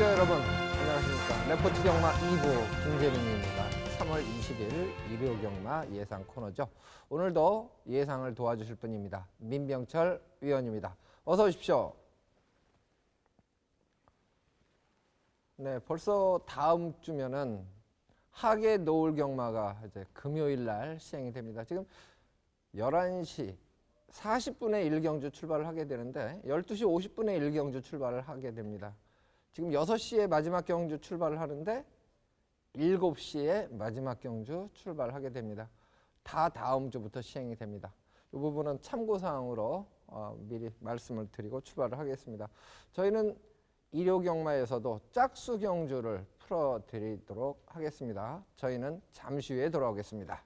시청자 여러분, 안녕하십니까. 레포트 경마 2부 김재민입니다. 3월 20일 일요 경마 예상 코너죠. 오늘도 예상을 도와주실 분입니다. 민병철 위원입니다. 어서 오십시오. 네, 벌써 다음 주면은 하계 노을 경마가 이제 금요일 날 시행이 됩니다. 지금 11시 40분에 1경주 출발을 하게 되는데 12시 50분에 1경주 출발을 하게 됩니다. 지금 6시에 마지막 경주 출발을 하는데 7시에 마지막 경주 출발을 하게 됩니다. 다 다음 주부터 시행이 됩니다. 이 부분은 참고사항으로 미리 말씀을 드리고 출발을 하겠습니다. 저희는 일요 경마에서도 짝수 경주를 풀어드리도록 하겠습니다. 저희는 잠시 후에 돌아오겠습니다.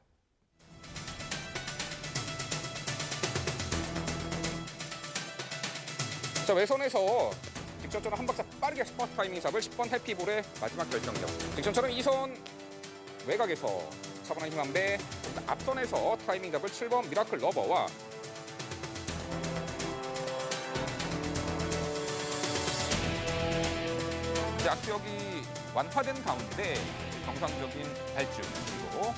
자, 외선에서 직전처럼 한 박자 빠르게 스퍼트 타이밍 잡을 10번 해피볼의 마지막 결정력. 직전처럼 2선 외곽에서 차분한 힘한배, 앞선에서 타이밍 잡을 7번 미라클 러버와 이제 악수역이 완화된 가운데 정상적인 발주 그리고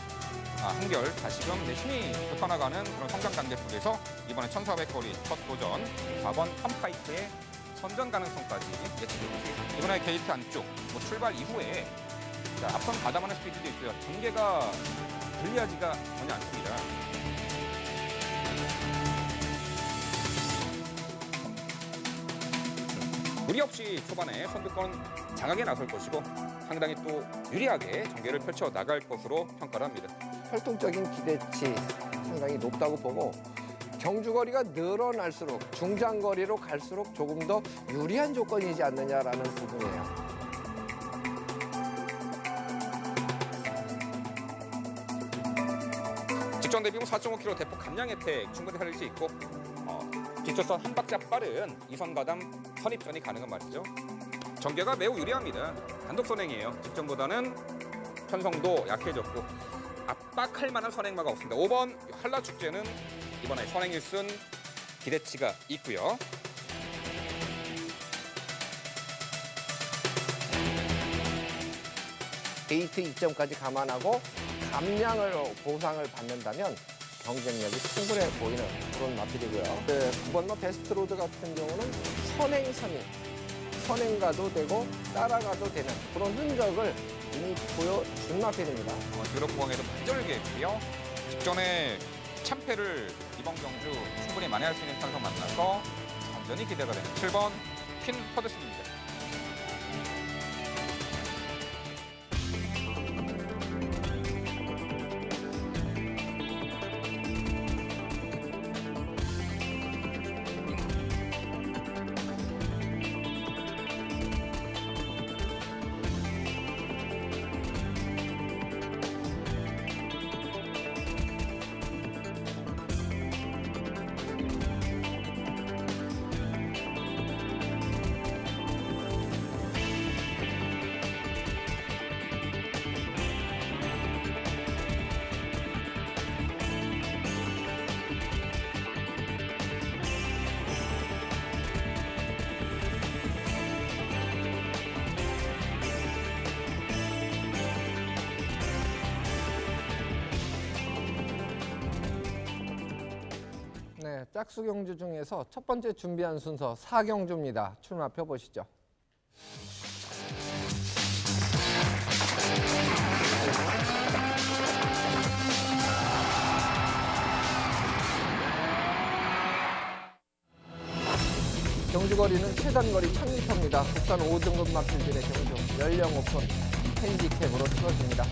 한결 다시금 힘이 돋아나가는 그런 성장 단계 속에서 이번에 1400거리 첫 도전 4번 팜파이트의 선전 가능성까지 예측되고 있습니다. 이번에 게이트 안쪽 출발 이후에 앞선 가담하는 스피드도 있고요. 전개가 불리하지가 전혀 않습니다. 무리 없이 초반에 선두권 장악에 나설 것이고 상당히 또 유리하게 전개를 펼쳐 나갈 것으로 평가를 합니다. 활동적인 기대치 상당히 높다고 보고 경주거리가 늘어날수록 중장거리로 갈수록 조금 더 유리한 조건이지 않느냐라는 부분이에요. 직전 대비 4.5km 대폭 감량 혜택 충분히 살릴 수 있고 뒷조선 한 박자 빠른 이선 가담 선입전이 가능한 말이죠. 전개가 매우 유리합니다. 단독 선행이에요. 직전보다는 편성도 약해졌고 압박할 만한 선행마가 없습니다. 5번 한라축제는 이번에 선행 1순 기대치가 있고요. 게이트 입점까지 감안하고 감량을 보상을 받는다면 경쟁력이 충분해 보이는 그런 마필이고요. 9번 베스트로드 같은 경우는 선행 3위, 선행가도 되고 따라가도 되는 그런 흔적을 이미 보여준 마필입니다. 유럽공항에도 반절개고요. 직전에 참패를 이번 경주 충분히 만회할 수 있는 편성 만나서 완전히 기대가 되는 7번 퀸 허드슨입니다. 네, 짝수 경주 중에서 첫 번째 준비한 순서 4경주입니다. 출마표 보시죠. 경주거리는 최단거리 1000m입니다. 국산 5등급 마필들의 경주 연령 오픈 핸디캡으로 치러집니다.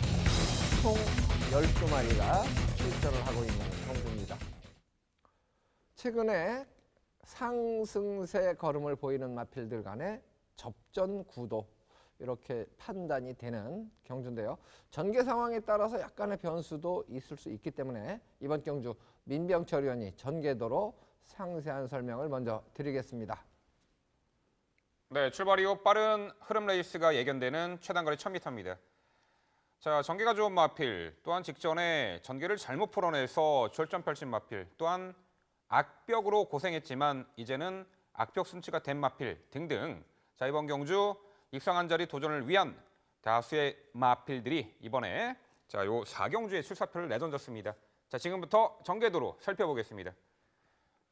총 12마리가 출전을 하고 있는 경주입니다. 최근에 상승세 걸음을 보이는 마필들 간의 접전 구도 이렇게 판단이 되는 경주인데요. 전개 상황에 따라서 약간의 변수도 있을 수 있기 때문에 이번 경주 민병철 의원이 전개도로 상세한 설명을 먼저 드리겠습니다. 네, 출발 이후 빠른 흐름 레이스가 예견되는 최단거리 1000m입니다. 자, 전개가 좋은 마필, 또한 직전에 전개를 잘못 풀어내서 절전 펼친 마필, 또한 악벽으로 고생했지만 이제는 악벽 순치가 된 마필 등등. 자, 이번 경주 입상한 자리 도전을 위한 다수의 마필들이 이번에 자, 요 4경주의 출사표를 내던졌습니다. 자, 지금부터 전개도로 살펴보겠습니다.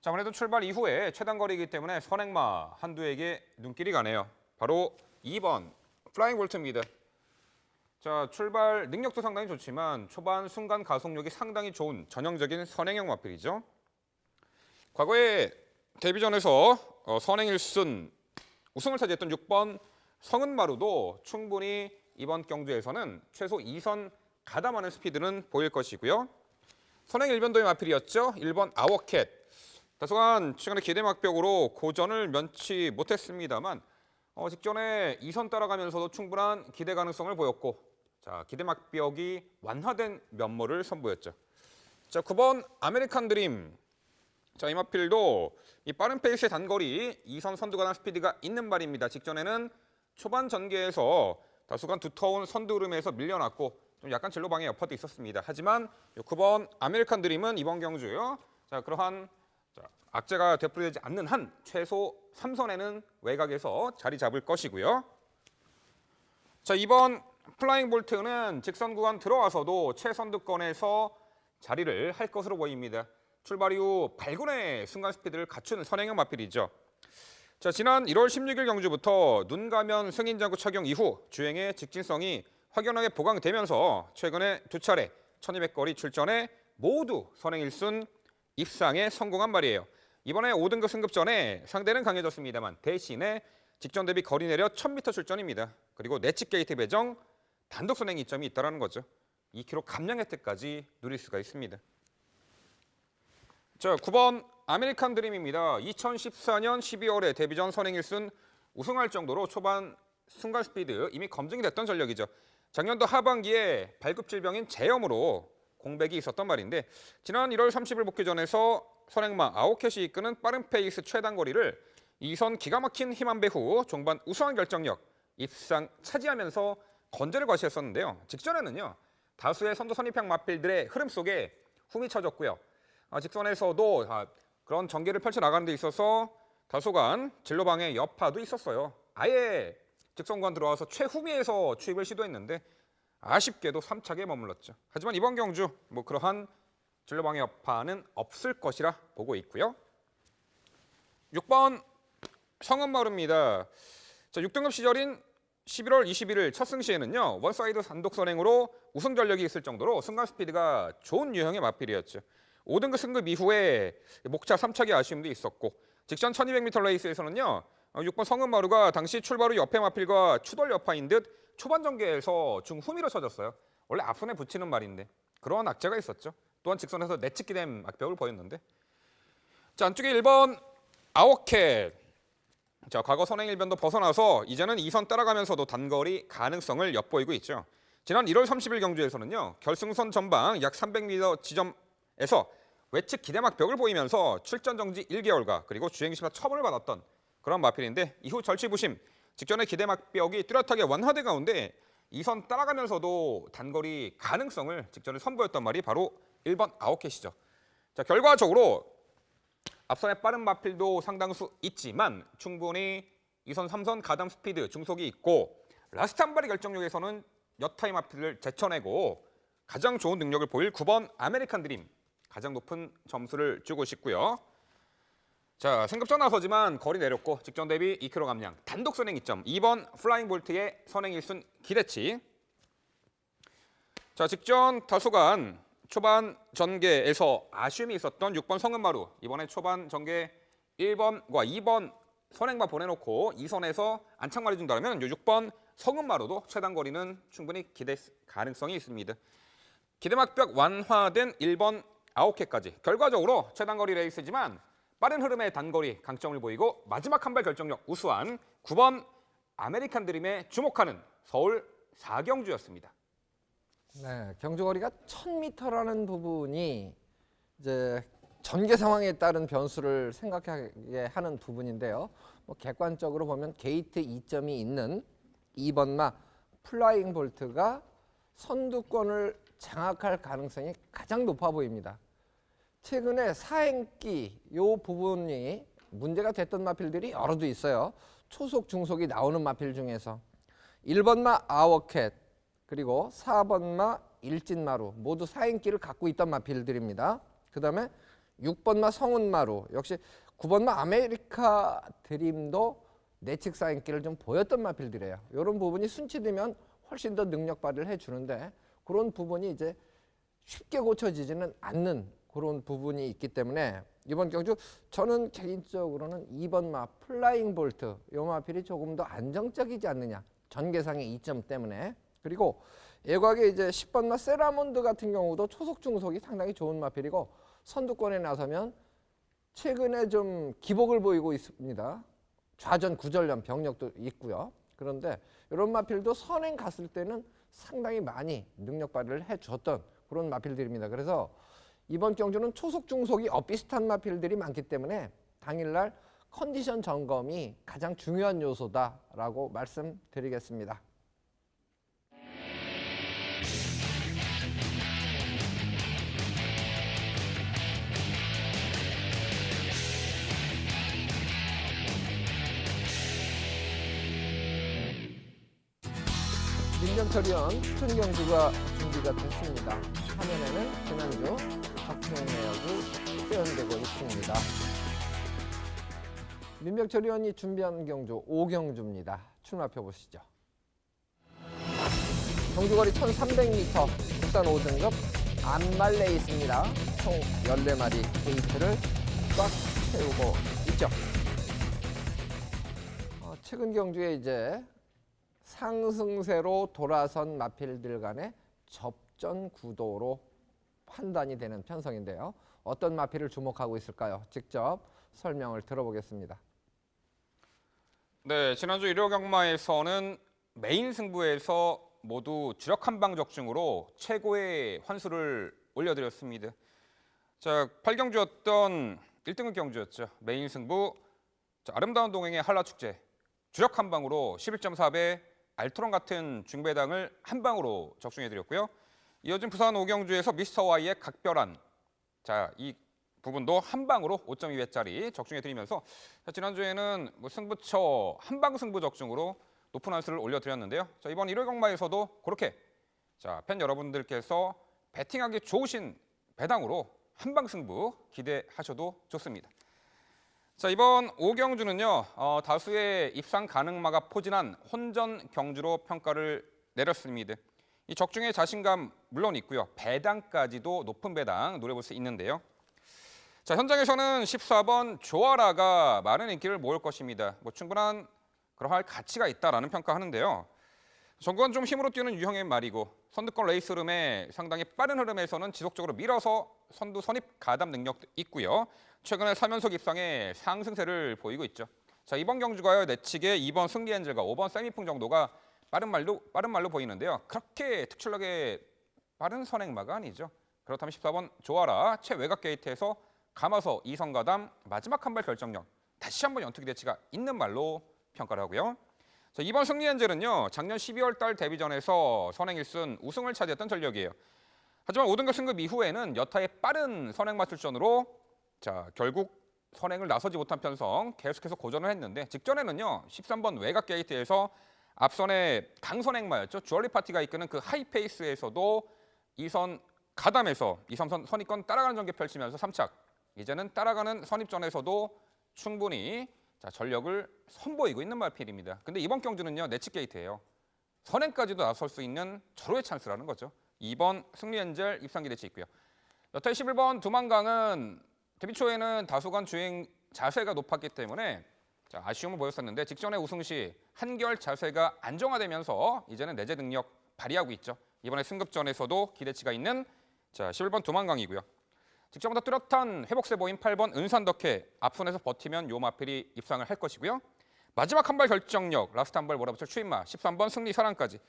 자, 아무래도 출발 이후에 최단거리이기 때문에 선행마 한두에게 눈길이 가네요. 바로 2번 플라잉 볼트입니다. 자, 출발 능력도 상당히 좋지만 초반 순간 가속력이 상당히 좋은 전형적인 선행형 마필이죠. 과거에 데뷔전에서 선행 1순 우승을 차지했던 6번 성은마루도 충분히 이번 경주에서는 최소 2선 가담하는 스피드는 보일 것이고요. 선행 1변도의 마필이었죠. 1번 아워캣. 다소간 최근에 기대막벽으로 고전을 면치 못했습니다만 직전에 2선 따라가면서도 충분한 기대 가능성을 보였고 자, 기대막벽이 완화된 면모를 선보였죠. 자, 9번 아메리칸 드림. 자, 이 마필도 이 빠른 페이스의 단거리 2선 선두가는 스피드가 있는 말입니다. 직전에는 초반 전개에서 다소간 두터운 선두 흐름에서 밀려났고 좀 약간 진로 방해 여파도 있었습니다. 하지만 9번 아메리칸 드림은 이번 경주요. 자, 그러한 악재가 되풀이되지 않는 한 최소 3선에는 외곽에서 자리 잡을 것이고요. 자, 2번 플라잉 볼트는 직선 구간 들어와서도 최선두권에서 자리를 할 것으로 보입니다. 출발 이후 발군의 순간 스피드를 갖춘 선행형 마필이죠. 자, 지난 1월 16일 경주부터 눈가면 승인장구 착용 이후 주행의 직진성이 확연하게 보강되면서 최근에 2차례 1200거리 출전에 모두 선행 1순 입상에 성공한 말이에요. 이번에 5등급 승급 전에 상대는 강해졌습니다만 대신에 직전 대비 거리 내려 1000m 출전입니다. 그리고 내측 게이트 배정 단독 선행 이점이 있다는 거죠. 2km 감량 혜택까지 누릴 수가 있습니다. 자, 9번 아메리칸 드림입니다. 2014년 12월에 데뷔전 선행 1순 우승할 정도로 초반 순간 스피드 이미 검증이 됐던 전력이죠. 작년도 하반기에 발급 질병인 재염으로 공백이 있었던 말인데 지난 1월 30일 복귀전에서 선행마 아오켓이 이끄는 빠른 페이스 최단거리를 2선 기가 막힌 힘 배 후 종반 우수한 결정력 입상 차지하면서 건재를 과시했었는데요. 직전에는요. 다수의 선두 선입형 마필들의 흐름 속에 훔이 쳐졌고요. 직선에서도 그런 전개를 펼쳐나가는 데 있어서 다소간 진로방해 여파도 있었어요. 아예 직선관 들어와서 최후미에서 추입을 시도했는데 아쉽게도 3착에 머물렀죠. 하지만 이번 경주 그러한 진로방해 여파는 없을 것이라 보고 있고요. 6번 성은마루입니다. 자, 6등급 시절인 11월 21일 첫 승시에는요. 원사이드 단독 선행으로 우승 전력이 있을 정도로 순간 스피드가 좋은 유형의 마필이었죠. 5등급 승급 이후에 목차 3착의 아쉬움도 있었고 직전 1200m 레이스에서는요. 6번 성은마루가 당시 출발 후 옆에 마필과 추돌 여파인 듯 초반 전개에서 중후미로 쳐졌어요. 원래 앞선에 붙이는 말인데 그러한 악재가 있었죠. 또한 직선에서 내측기된 악벽을 보였는데 자, 안쪽에 1번 아워캣. 자, 과거 선행 1변도 벗어나서 이제는 2선 따라가면서도 단거리 가능성을 엿보이고 있죠. 지난 1월 30일 경주에서는요. 결승선 전방 약 300m 지점에서 외측 기대막벽을 보이면서 출전 정지 1개월과 그리고 주행 심사 처분을 받았던 그런 마필인데 이후 절치부심 직전에 기대막벽이 뚜렷하게 완화돼 가운데 2선 따라가면서도 단거리 가능성을 직전에 선보였던 말이 바로 1번 아워캣이죠. 자, 결과적으로 앞선의 빠른 마필도 상당수 있지만 충분히 2선, 3선 가담 스피드 중속이 있고 라스트 한 발의 결정력에서는 여타의 마필을 제쳐내고 가장 좋은 능력을 보일 9번 아메리칸 드림 가장 높은 점수를 주고 싶고요. 자, 승급전 나서지만 거리 내렸고 직전 대비 2km 감량 단독 선행 2점 2번 플라잉 볼트의 선행 1순 기대치. 자, 직전 다소간 초반 전개에서 아쉬움이 있었던 6번 성은마루 이번에 초반 전개 1번과 2번 선행만 보내놓고 2선에서 안착만 해준다면 6번 성은마루도 최단거리는 충분히 기대 가능성이 있습니다. 기대막벽 완화된 1번 아홉캣까지 결과적으로 최단거리 레이스지만 빠른 흐름의 단거리 강점을 보이고 마지막 한 발 결정력 우수한 9번 아메리칸 드림에 주목하는 서울 4경주였습니다. 네, 경주거리가 1000m라는 부분이 이제 전개 상황에 따른 변수를 생각하게 하는 부분인데요. 객관적으로 보면 게이트 2점이 있는 2번마 플라잉 볼트가 선두권을 장악할 가능성이 가장 높아 보입니다. 최근에 사행기 요 부분이 문제가 됐던 마필들이 여러도 있어요. 초속, 중속이 나오는 마필 중에서 1번마 아워캣 그리고 4번마 일진마루 모두 사인기를 갖고 있던 마필들입니다. 그 다음에 6번마 성운마루 역시 9번마 아메리카 드림도 내측 사인기를 좀 보였던 마필들이에요. 이런 부분이 순치되면 훨씬 더 능력 발휘를 해주는데 그런 부분이 이제 쉽게 고쳐지지는 않는 그런 부분이 있기 때문에 이번 경주 저는 개인적으로는 2번마 플라잉 볼트 이 마필이 조금 더 안정적이지 않느냐 전개상의 이점 때문에. 그리고 예곽에 이제 10번마 세라몬드 같은 경우도 초속 중속이 상당히 좋은 마필이고 선두권에 나서면 최근에 좀 기복을 보이고 있습니다. 좌전 구전련 병력도 있고요. 그런데 이런 마필도 선행 갔을 때는 상당히 많이 능력 발휘를 해줬던 그런 마필들입니다. 그래서 이번 경주는 초속 중속이 비슷한 마필들이 많기 때문에 당일날 컨디션 점검이 가장 중요한 요소다라고 말씀드리겠습니다. 민병철위원 추천 경주가 준비가 됐습니다. 화면에는 지난주 적중 내역이 표현되고 있습니다. 민병철위원이 준비한 경주 5경주입니다. 출마표 보시죠. 경주거리 1300m 국산 5등급 안말레이스입니다. 총 14마리 게이트를 꽉 채우고 있죠. 최근 경주에 이제 상승세로 돌아선 마필들 간의 접전 구도로 판단이 되는 편성인데요. 어떤 마필을 주목하고 있을까요? 직접 설명을 들어보겠습니다. 네, 지난주 일요 경마에서는 메인 승부에서 모두 주력 한방 적중으로 최고의 환수를 올려드렸습니다. 자, 8경주였던 1등급 경주였죠. 메인 승부 아름다운 동행의 한라축제 주력 한방으로 11.4배 알토론 같은 중배당을 한 방으로 적중해드렸고요. 이어진 부산 5경주에서 미스터 Y의 각별한 이 부분도 한 방으로 5.2배짜리 적중해드리면서 지난주에는 승부처 한방 승부 적중으로 높은 환수를 올려드렸는데요. 이번 1월 경마에서도 그렇게 팬 여러분들께서 배팅하기 좋으신 배당으로 한방 승부 기대하셔도 좋습니다. 이번 5경주는요. 다수의 입상 가능마가 포진한 혼전 경주로 평가를 내렸습니다. 이 적중의 자신감 물론 있고요. 배당까지도 높은 배당 노려볼 수 있는데요. 현장에서는 14번 조아라가 많은 인기를 모을 것입니다. 충분한 그러할 가치가 있다라는 평가하는데요. 전국은 좀 힘으로 뛰는 유형의 말이고 선두권 레이스 흐름에 상당히 빠른 흐름에서는 지속적으로 밀어서 선두 선입 가담 능력도 있고요. 최근에 3연속 입상에 상승세를 보이고 있죠. 이번 경주가요. 내측에 2번 승리엔젤과 5번 세미풍 정도가 빠른 말로 보이는데요. 그렇게 특출나게 빠른 선행마가 아니죠. 그렇다면 14번 조아라 최외곽 게이트에서 감아서 2선 가담 마지막 한 발 결정력 다시 한번 연투 기대치가 있는 말로 평가를 하고요. 이번 승리엔젤은요. 작년 12월 달 데뷔전에서 선행 1순 우승을 차지했던 전력이에요. 하지만 5등급 승급 이후에는 여타의 빠른 선행마 출전으로 결국 선행을 나서지 못한 편성 계속해서 고전을 했는데 직전에는요. 13번 외곽 게이트에서 앞선의 강선행마였죠. 주얼리 파티가 이끄는 그 하이페이스에서도 2선 가담에서 2선선 선입권 따라가는 전개 펼치면서 3착 이제는 따라가는 선입전에서도 충분히 전력을 선보이고 있는 마필입니다. 근데 이번 경주는요. 내측 게이트예요. 선행까지도 나설 수 있는 절호의 찬스라는 거죠. 2번 승리엔젤 입상 기대치 있고요. 여타의 11번 두만강은 데뷔 초에는 다소간 주행 자세가 높았기 때문에 아쉬움을 보였었는데 직전의 우승 시 한결 자세가 안정화되면서 이제는 내재 능력 발휘하고 있죠. 이번에 승급전에서도 기대치가 있는 11번 두만강이고요. 직전보다 뚜렷한 회복세 보인 8번 은산덕회 앞선에서 버티면 요 마필이 입상을 할 것이고요. 마지막 한 발 결정력 라스트 한 발 몰아붙일 추임마 13번 승리 사랑까지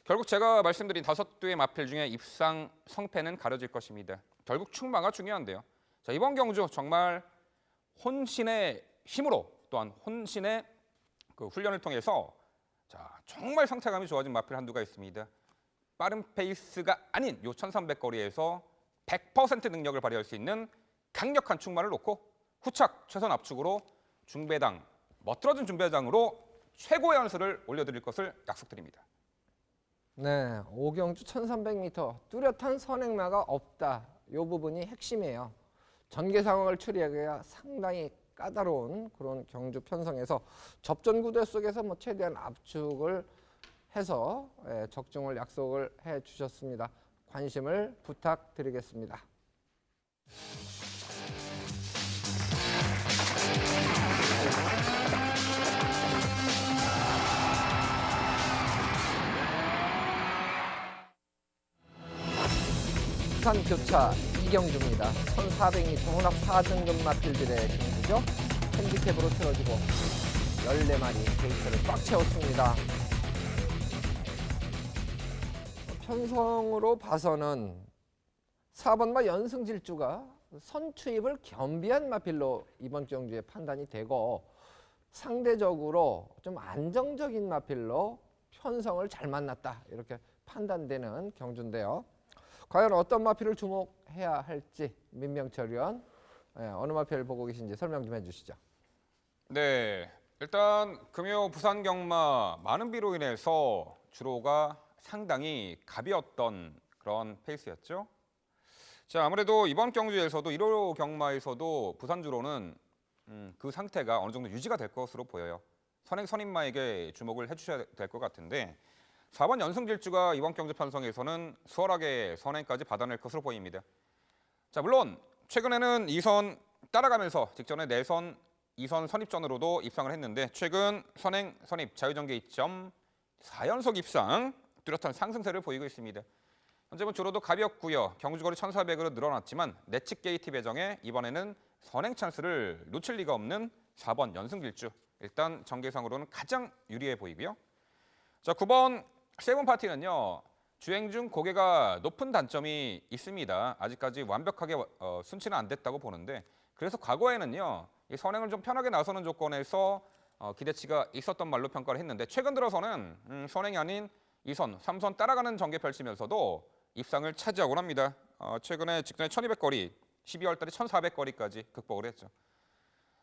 결국 제가 말씀드린 5두의 마필 중에 입상 성패는 가려질 것입니다. 결국 충마가 중요한데요. 이번 경주 정말 혼신의 힘으로 또한 혼신의 그 훈련을 통해서 정말 상태감이 좋아진 마필 한두가 있습니다. 빠른 페이스가 아닌 요 1300거리에서 100% 능력을 발휘할 수 있는 강력한 충마를 놓고 후착 최선 압축으로 중배당 멋들어진 준비장으로 최고의 연수를 올려드릴 것을 약속드립니다. 네, 오경주 1300m 뚜렷한 선행마가 없다. 이 부분이 핵심이에요. 전개 상황을 추리하기가 상당히 까다로운 그런 경주 편성에서 접전 구도 속에서 최대한 압축을 해서 적중을 약속을 해 주셨습니다. 관심을 부탁드리겠습니다. 부산 교차 이경주입니다. 1400m 혼합 4등급 마필들의 경주죠. 핸디캡으로 틀어지고 14마리 게이트를 꽉 채웠습니다. 편성으로 봐서는 4번마 연승질주가 선추입을 겸비한 마필로 이번 경주에 판단이 되고 상대적으로 좀 안정적인 마필로 편성을 잘 만났다 이렇게 판단되는 경주인데요. 과연 어떤 마필을 주목해야 할지 민명철 위원 어느 마필 보고 계신지 설명 좀 해주시죠. 네, 일단 금요 부산 경마 많은 비로 인해서 주로가 상당히 갑이었던 그런 페이스였죠. 자, 아무래도 이번 경주에서도 1호 경마에서도 부산 주로는 그 상태가 어느 정도 유지가 될 것으로 보여요. 선행 선임마에게 주목을 해주셔야 될 것 같은데 4번 연승질주가 이번 경주 편성에서는 수월하게 선행까지 받아낼 것으로 보입니다. 자, 물론 최근에는 2선 따라가면서 직전에 4선, 2선 선입전으로도 입상을 했는데 최근 선행, 선입, 자유전개 이점 4연속 입상 뚜렷한 상승세를 보이고 있습니다. 현재 주로도 가볍고요. 경주거리 1400으로 늘어났지만 내측 게이트 배정에 이번에는 선행 찬스를 놓칠 리가 없는 4번 연승질주. 일단 전개상으로는 가장 유리해 보이고요. 자, 9번 세븐파티는요. 주행 중 고개가 높은 단점이 있습니다. 아직까지 완벽하게 순치는 안 됐다고 보는데 그래서 과거에는요. 이 선행을 좀 편하게 나서는 조건에서 기대치가 있었던 말로 평가를 했는데 최근 들어서는 선행이 아닌 2선, 3선 따라가는 전개 펼치면서도 입상을 차지하곤 합니다. 최근에 직전에 1200거리, 12월 달에 1400거리까지 극복을 했죠.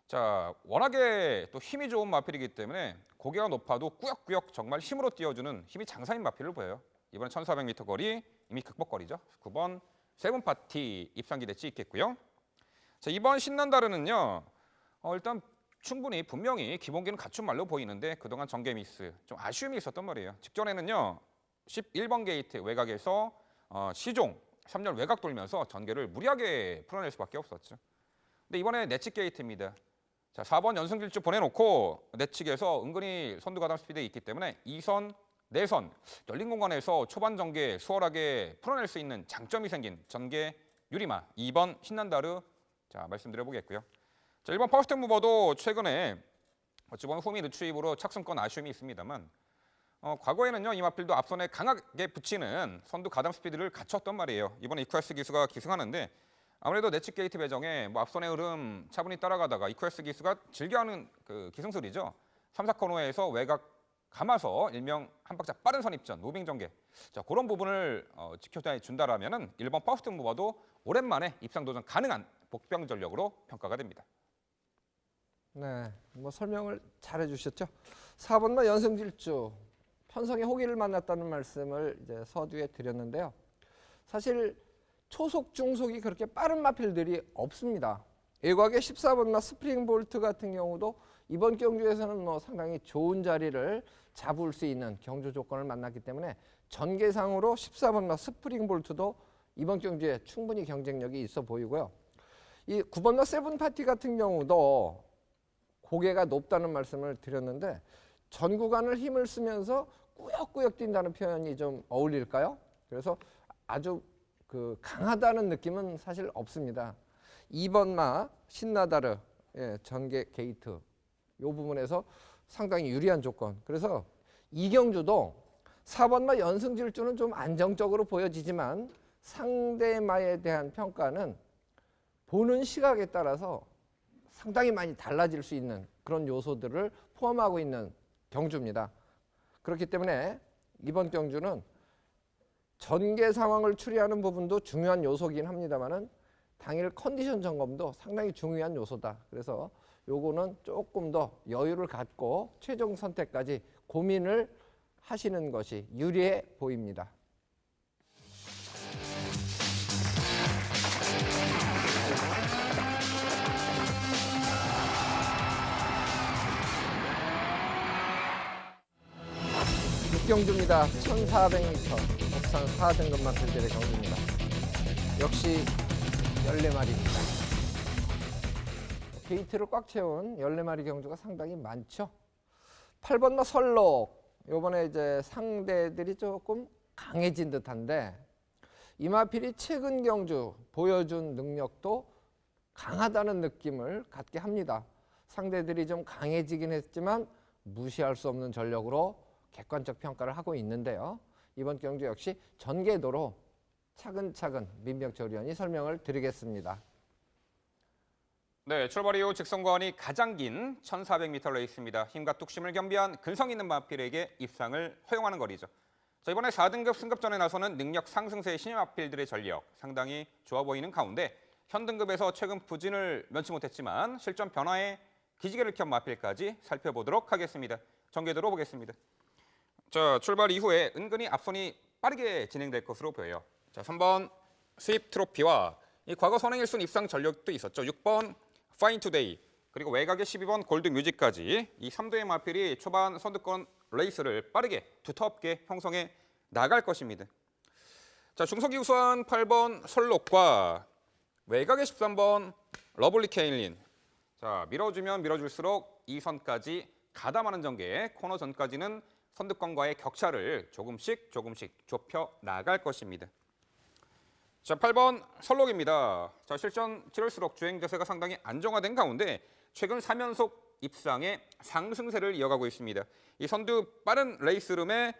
자, 워낙에 또 힘이 좋은 마필이기 때문에 고개가 높아도 꾸역꾸역 정말 힘으로 띄워주는 힘이 장사인 마필로 보여요. 이번에 1400m 거리 이미 극복거리죠. 9번 세븐파티 입상 기대치 있겠고요. 자, 이번 신난다르는요. 일단 충분히 분명히 기본기는 갖춘 말로 보이는데 그동안 전개 미스 좀 아쉬움이 있었단 말이에요. 직전에는요. 11번 게이트 외곽에서 시종 3열 외곽 돌면서 전개를 무리하게 풀어낼 수밖에 없었죠. 근데 이번에 내측 게이트입니다. 자, 4번 연승질주 보내놓고 내측에서 은근히 선두 가담 스피드가 있기 때문에 2선, 내선 열린 공간에서 초반 전개 수월하게 풀어낼 수 있는 장점이 생긴 전개 유리마 2번 신난다르 자 말씀드려 보겠고요. 자, 1번 퍼스트 무버도 최근에 어찌 보면 후미 늦추입으로 착승권 아쉬움이 있습니다만 과거에는요 이 마필도 앞선에 강하게 붙이는 선두 가담 스피드를 갖췄단 말이에요. 이번에 EQS 기수가 기승하는데 아무래도 내측 게이트 배정에 앞선의 흐름 차분히 따라가다가 EQS 기수가 즐겨하는 그 기승술이죠. 3, 4코너에서 외곽 감아서 일명 한 박자 빠른 선입전, 무빙 전개. 자, 그런 부분을 지켜준다라면은 1번 퍼스트 무버도 오랜만에 입상 도전 가능한 복병 전력으로 평가가 됩니다. 네, 설명을 잘 해주셨죠. 4번마 연승질주 편성의 호기를 만났다는 말씀을 이제 서두에 드렸는데요. 사실 초속, 중속이 그렇게 빠른 마필들이 없습니다. 일각의 14번마 스프링 볼트 같은 경우도 이번 경주에서는 상당히 좋은 자리를 잡을 수 있는 경주 조건을 만났기 때문에 전개상으로 14번마 스프링 볼트도 이번 경주에 충분히 경쟁력이 있어 보이고요. 이 9번마 세븐파티 같은 경우도 고개가 높다는 말씀을 드렸는데 전 구간을 힘을 쓰면서 꾸역꾸역 뛴다는 표현이 좀 어울릴까요? 그래서 아주 강하다는 느낌은 사실 없습니다. 2번마 신나다르 전개 게이트 이 부분에서 상당히 유리한 조건. 그래서 이경주도 4번마 연승질주는 좀 안정적으로 보여지지만 상대마에 대한 평가는 보는 시각에 따라서 상당히 많이 달라질 수 있는 그런 요소들을 포함하고 있는 경주입니다. 그렇기 때문에 이번 경주는 전개 상황을 추리하는 부분도 중요한 요소긴 합니다만은 당일 컨디션 점검도 상당히 중요한 요소다. 그래서 요거는 조금 더 여유를 갖고 최종 선택까지 고민을 하시는 것이 유리해 보입니다. 경주입니다. 1400m 국산 4등급 마필들의 경주입니다. 역시 14마리입니다. 게이트를 꽉 채운 14마리 경주가 상당히 많죠. 8번마 설록. 요번에 이제 상대들이 조금 강해진 듯한데 이 마필이 최근 경주 보여준 능력도 강하다는 느낌을 갖게 합니다. 상대들이 좀 강해지긴 했지만 무시할 수 없는 전력으로 객관적 평가를 하고 있는데요. 이번 경주 역시 전개도로 차근차근 민병철 위원이 설명을 드리겠습니다. 네, 출발 이후 직선권이 가장 긴 1400m 레이스입니다. 힘과 뚝심을 겸비한 근성 있는 마필에게 입상을 허용하는 거리죠. 자, 이번에 4등급 승급전에 나서는 능력 상승세의 신인 마필들의 전력 상당히 좋아 보이는 가운데 현 등급에서 최근 부진을 면치 못했지만 실전 변화에 기지개를 켠 마필까지 살펴보도록 하겠습니다. 전개도로 보겠습니다. 자, 출발 이후에 은근히 앞선이 빠르게 진행될 것으로 보여요. 자, 3번 스윕 트로피와 이 과거 선행 1순 입상 전력도 있었죠. 6번 파인 투데이 그리고 외곽의 12번 골드 뮤직까지 이 3도의 마필이 초반 선두권 레이스를 빠르게 두텁게 형성해 나갈 것입니다. 자, 중속이 우수한 8번 설록과 외곽의 13번 러블리 케일린. 자, 밀어주면 밀어줄수록 2선까지 가담하는 전개 코너 전까지는 선두권과의 격차를 조금씩 좁혀 나갈 것입니다. 자, 8번 설록입니다. 자, 실전 치를수록 주행 자세가 상당히 안정화된 가운데 최근 3연속 입상의 상승세를 이어가고 있습니다. 이 선두 빠른 레이스룸에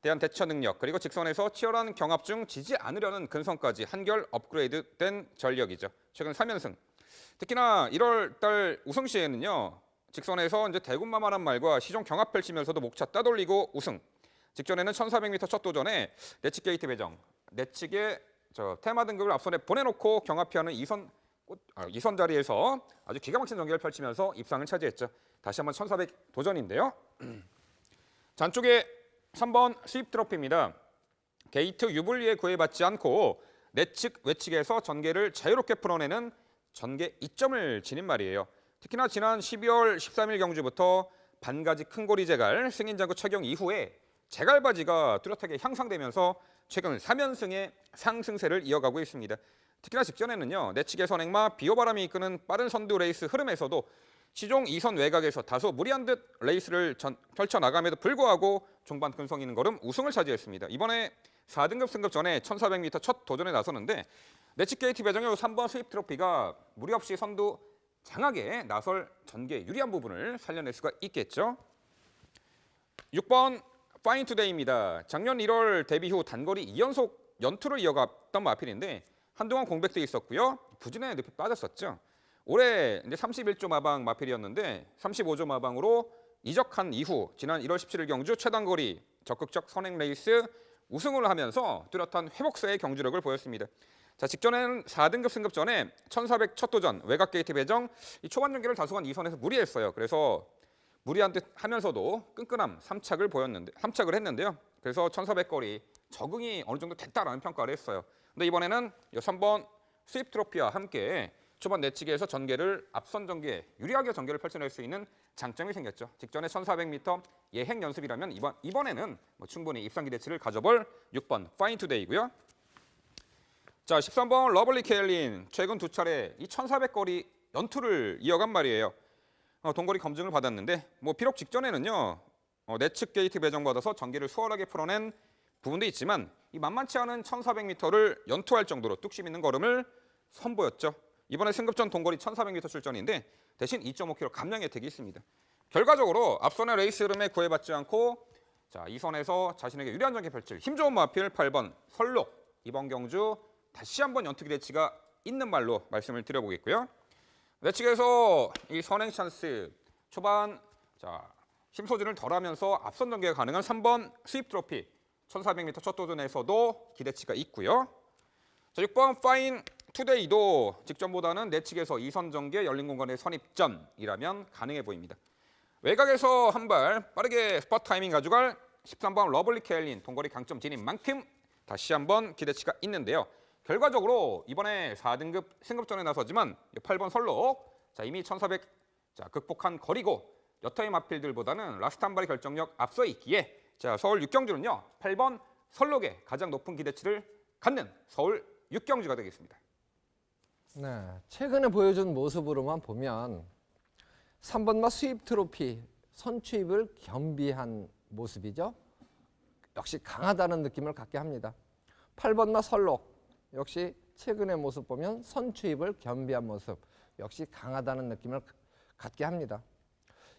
대한 대처 능력 그리고 직선에서 치열한 경합 중 지지 않으려는 근성까지 한결 업그레이드된 전력이죠. 최근 3연승. 특히나 1월 달 우승 시에는요. 직선에서 이제 대군마만한 말과 시종 경합 펼치면서도 목차 따돌리고 우승. 직전에는 1400m 첫 도전에 내측 게이트 배정. 내측에 테마 등급을 앞선에 보내놓고 경합피하는 2선 자리에서 아주 기가 막힌 전개를 펼치면서 입상을 차지했죠. 다시 한번 1400 도전인데요. 자, 안쪽에 3번 스윕 트로피입니다. 게이트 유불리에 구애받지 않고 내측 외측에서 전개를 자유롭게 풀어내는 전개 이점을 지닌 말이에요. 특히나 지난 12월 13일 경주부터 반가지 큰고리 제갈 승인장구 착용 이후에 제갈바지가 뚜렷하게 향상되면서 최근 3연승의 상승세를 이어가고 있습니다. 특히나 직전에는요. 내측의 선행마 비오바람이 이끄는 빠른 선두 레이스 흐름에서도 시종 2선 외곽에서 다소 무리한 듯 레이스를 펼쳐나감에도 불구하고 종반 근성 있는 걸음 우승을 차지했습니다. 이번에 4등급 승급 전에 1400m 첫 도전에 나서는데 내측 게이트 배정의 3번 스윕 트로피가 무리 없이 선두 장악에 나설 전개 유리한 부분을 살려낼 수가 있겠죠. 6번 파인 투데이입니다. 작년 1월 데뷔 후 단거리 2연속 연투를 이어갔던 마필인데 한동안 공백도 있었고요. 부진에 늪에 빠졌었죠. 올해 이제 31조 마방 마필이었는데 35조 마방으로 이적한 이후 지난 1월 17일 경주 최단거리 적극적 선행 레이스 우승을 하면서 뚜렷한 회복세의 경주력을 보였습니다. 자, 직전에는 4등급 승급 전에 1400 첫 도전 외곽 게이트 배정 이 초반 전개를 다소간 2선에서 무리했어요. 그래서 무리한 듯 하면서도 끈끈함 3착을 했는데요. 그래서 1400 거리 적응이 어느 정도 됐다라는 평가를 했어요. 근데 이번에는 3번 스윕 트로피와 함께 초반 내측에서 전개를 앞선 전개에 유리하게 전개를 펼쳐낼 수 있는 장점이 생겼죠. 직전에 1400m 예행 연습이라면 이번에는 충분히 입상 기대치를 가져볼 6번 파인 투데이고요. 자, 13번 러블리 케일린 최근 두 차례 이 1400 거리 연투를 이어간 말이에요. 동거리 검증을 받았는데 비록 직전에는요. 내측 게이트 배정받아서 전개를 수월하게 풀어낸 부분도 있지만 이 만만치 않은 1400m를 연투할 정도로 뚝심 있는 걸음을 선보였죠. 이번에 승급전 동거리 1400m 출전인데 대신 2.5km 감량 혜택이 있습니다. 결과적으로 앞선의 레이스 흐름에 구애받지 않고 자, 2선에서 자신에게 유리한 전개 펼칠 힘 좋은 마필 8번 설록 이번 경주 다시 한번 연투 기대치가 있는 말로 말씀을 드려보겠고요. 내측에서 이 선행 찬스 초반 힘 소진을 덜하면서 앞선 전개가 가능한 3번 스윕 트로피 1400m 첫 도전에서도 기대치가 있고요. 자, 6번 파인 투데이도 직전보다는 내측에서 2선 전개 열린 공간의 선입전이라면 가능해 보입니다. 외곽에서 한 발 빠르게 스팟 타이밍 가져갈 13번 러블리 케일린 동거리 강점 진입만큼 다시 한번 기대치가 있는데요. 결과적으로 이번에 4등급 승급전에 나서지만 8번 설록 자 이미 1400 극복한 거리고 여타의 마필들보다는 라스트 한 발의 결정력 앞서 있기에 자 서울 6경주는요 8번 설록에 가장 높은 기대치를 갖는 서울 6경주가 되겠습니다. 네, 최근에 보여준 모습으로만 보면 3번마 수입 트로피 선취입을 겸비한 모습이죠. 역시 강하다는 느낌을 갖게 합니다. 8번마 설록 역시 최근의 모습 보면 선취입을 겸비한 모습 역시 강하다는 느낌을 갖게 합니다.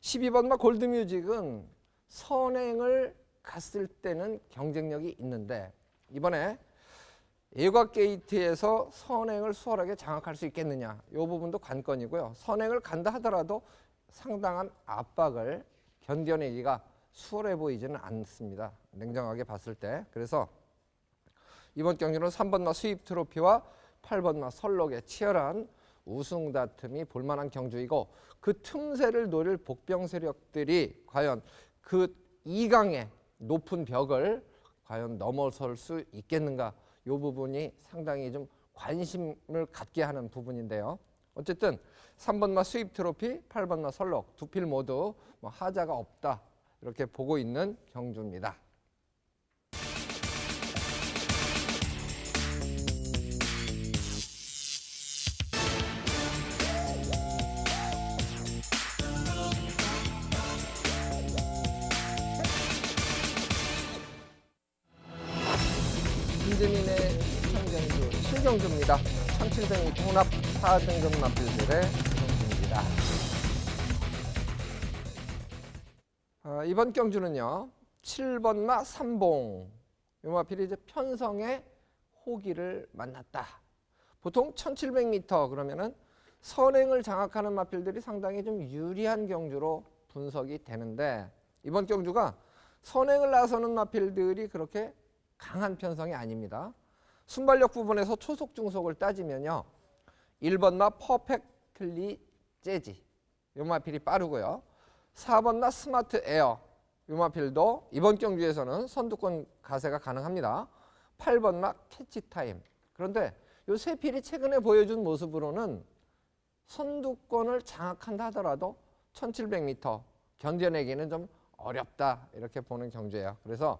12번마 골드뮤직은 선행을 갔을 때는 경쟁력이 있는데 이번에 예곽 게이트에서 선행을 수월하게 장악할 수 있겠느냐 이 부분도 관건이고요. 선행을 간다 하더라도 상당한 압박을 견뎌내기가 수월해 보이지는 않습니다. 냉정하게 봤을 때. 그래서 이번 경기는 3번마 수입 트로피와 8번마 설록의 치열한 우승 다툼이 볼만한 경주이고 그 틈새를 노릴 복병 세력들이 과연 그 2강의 높은 벽을 과연 넘어설 수 있겠는가 이 부분이 상당히 좀 관심을 갖게 하는 부분인데요. 어쨌든 3번마 수입 트로피, 8번마 설록 두 필 모두 뭐 하자가 없다 이렇게 보고 있는 경주입니다. 김진인의 시청경주 7경주입니다. 1700m 혼합 4등급 마필들의 경주입니다. 이번 경주는요. 7번마 삼봉 이 마필이 이제 편성의 호기를 만났다. 보통 1700m 그러면은 선행을 장악하는 마필들이 상당히 좀 유리한 경주로 분석이 되는데 이번 경주가 선행을 나서는 마필들이 그렇게 강한 편성이 아닙니다. 순발력 부분에서 초속 중속을 따지면요. 1번마 퍼펙틀리 재지 요 마필이 빠르고요. 4번마 스마트 에어 요 마필도 이번 경주에서는 선두권 가세가 가능합니다. 8번마 캐치 타임. 그런데 요 세 필이 최근에 보여준 모습으로는 선두권을 장악한다 하더라도 1700m 견뎌내기는 좀 어렵다 이렇게 보는 경주예요. 그래서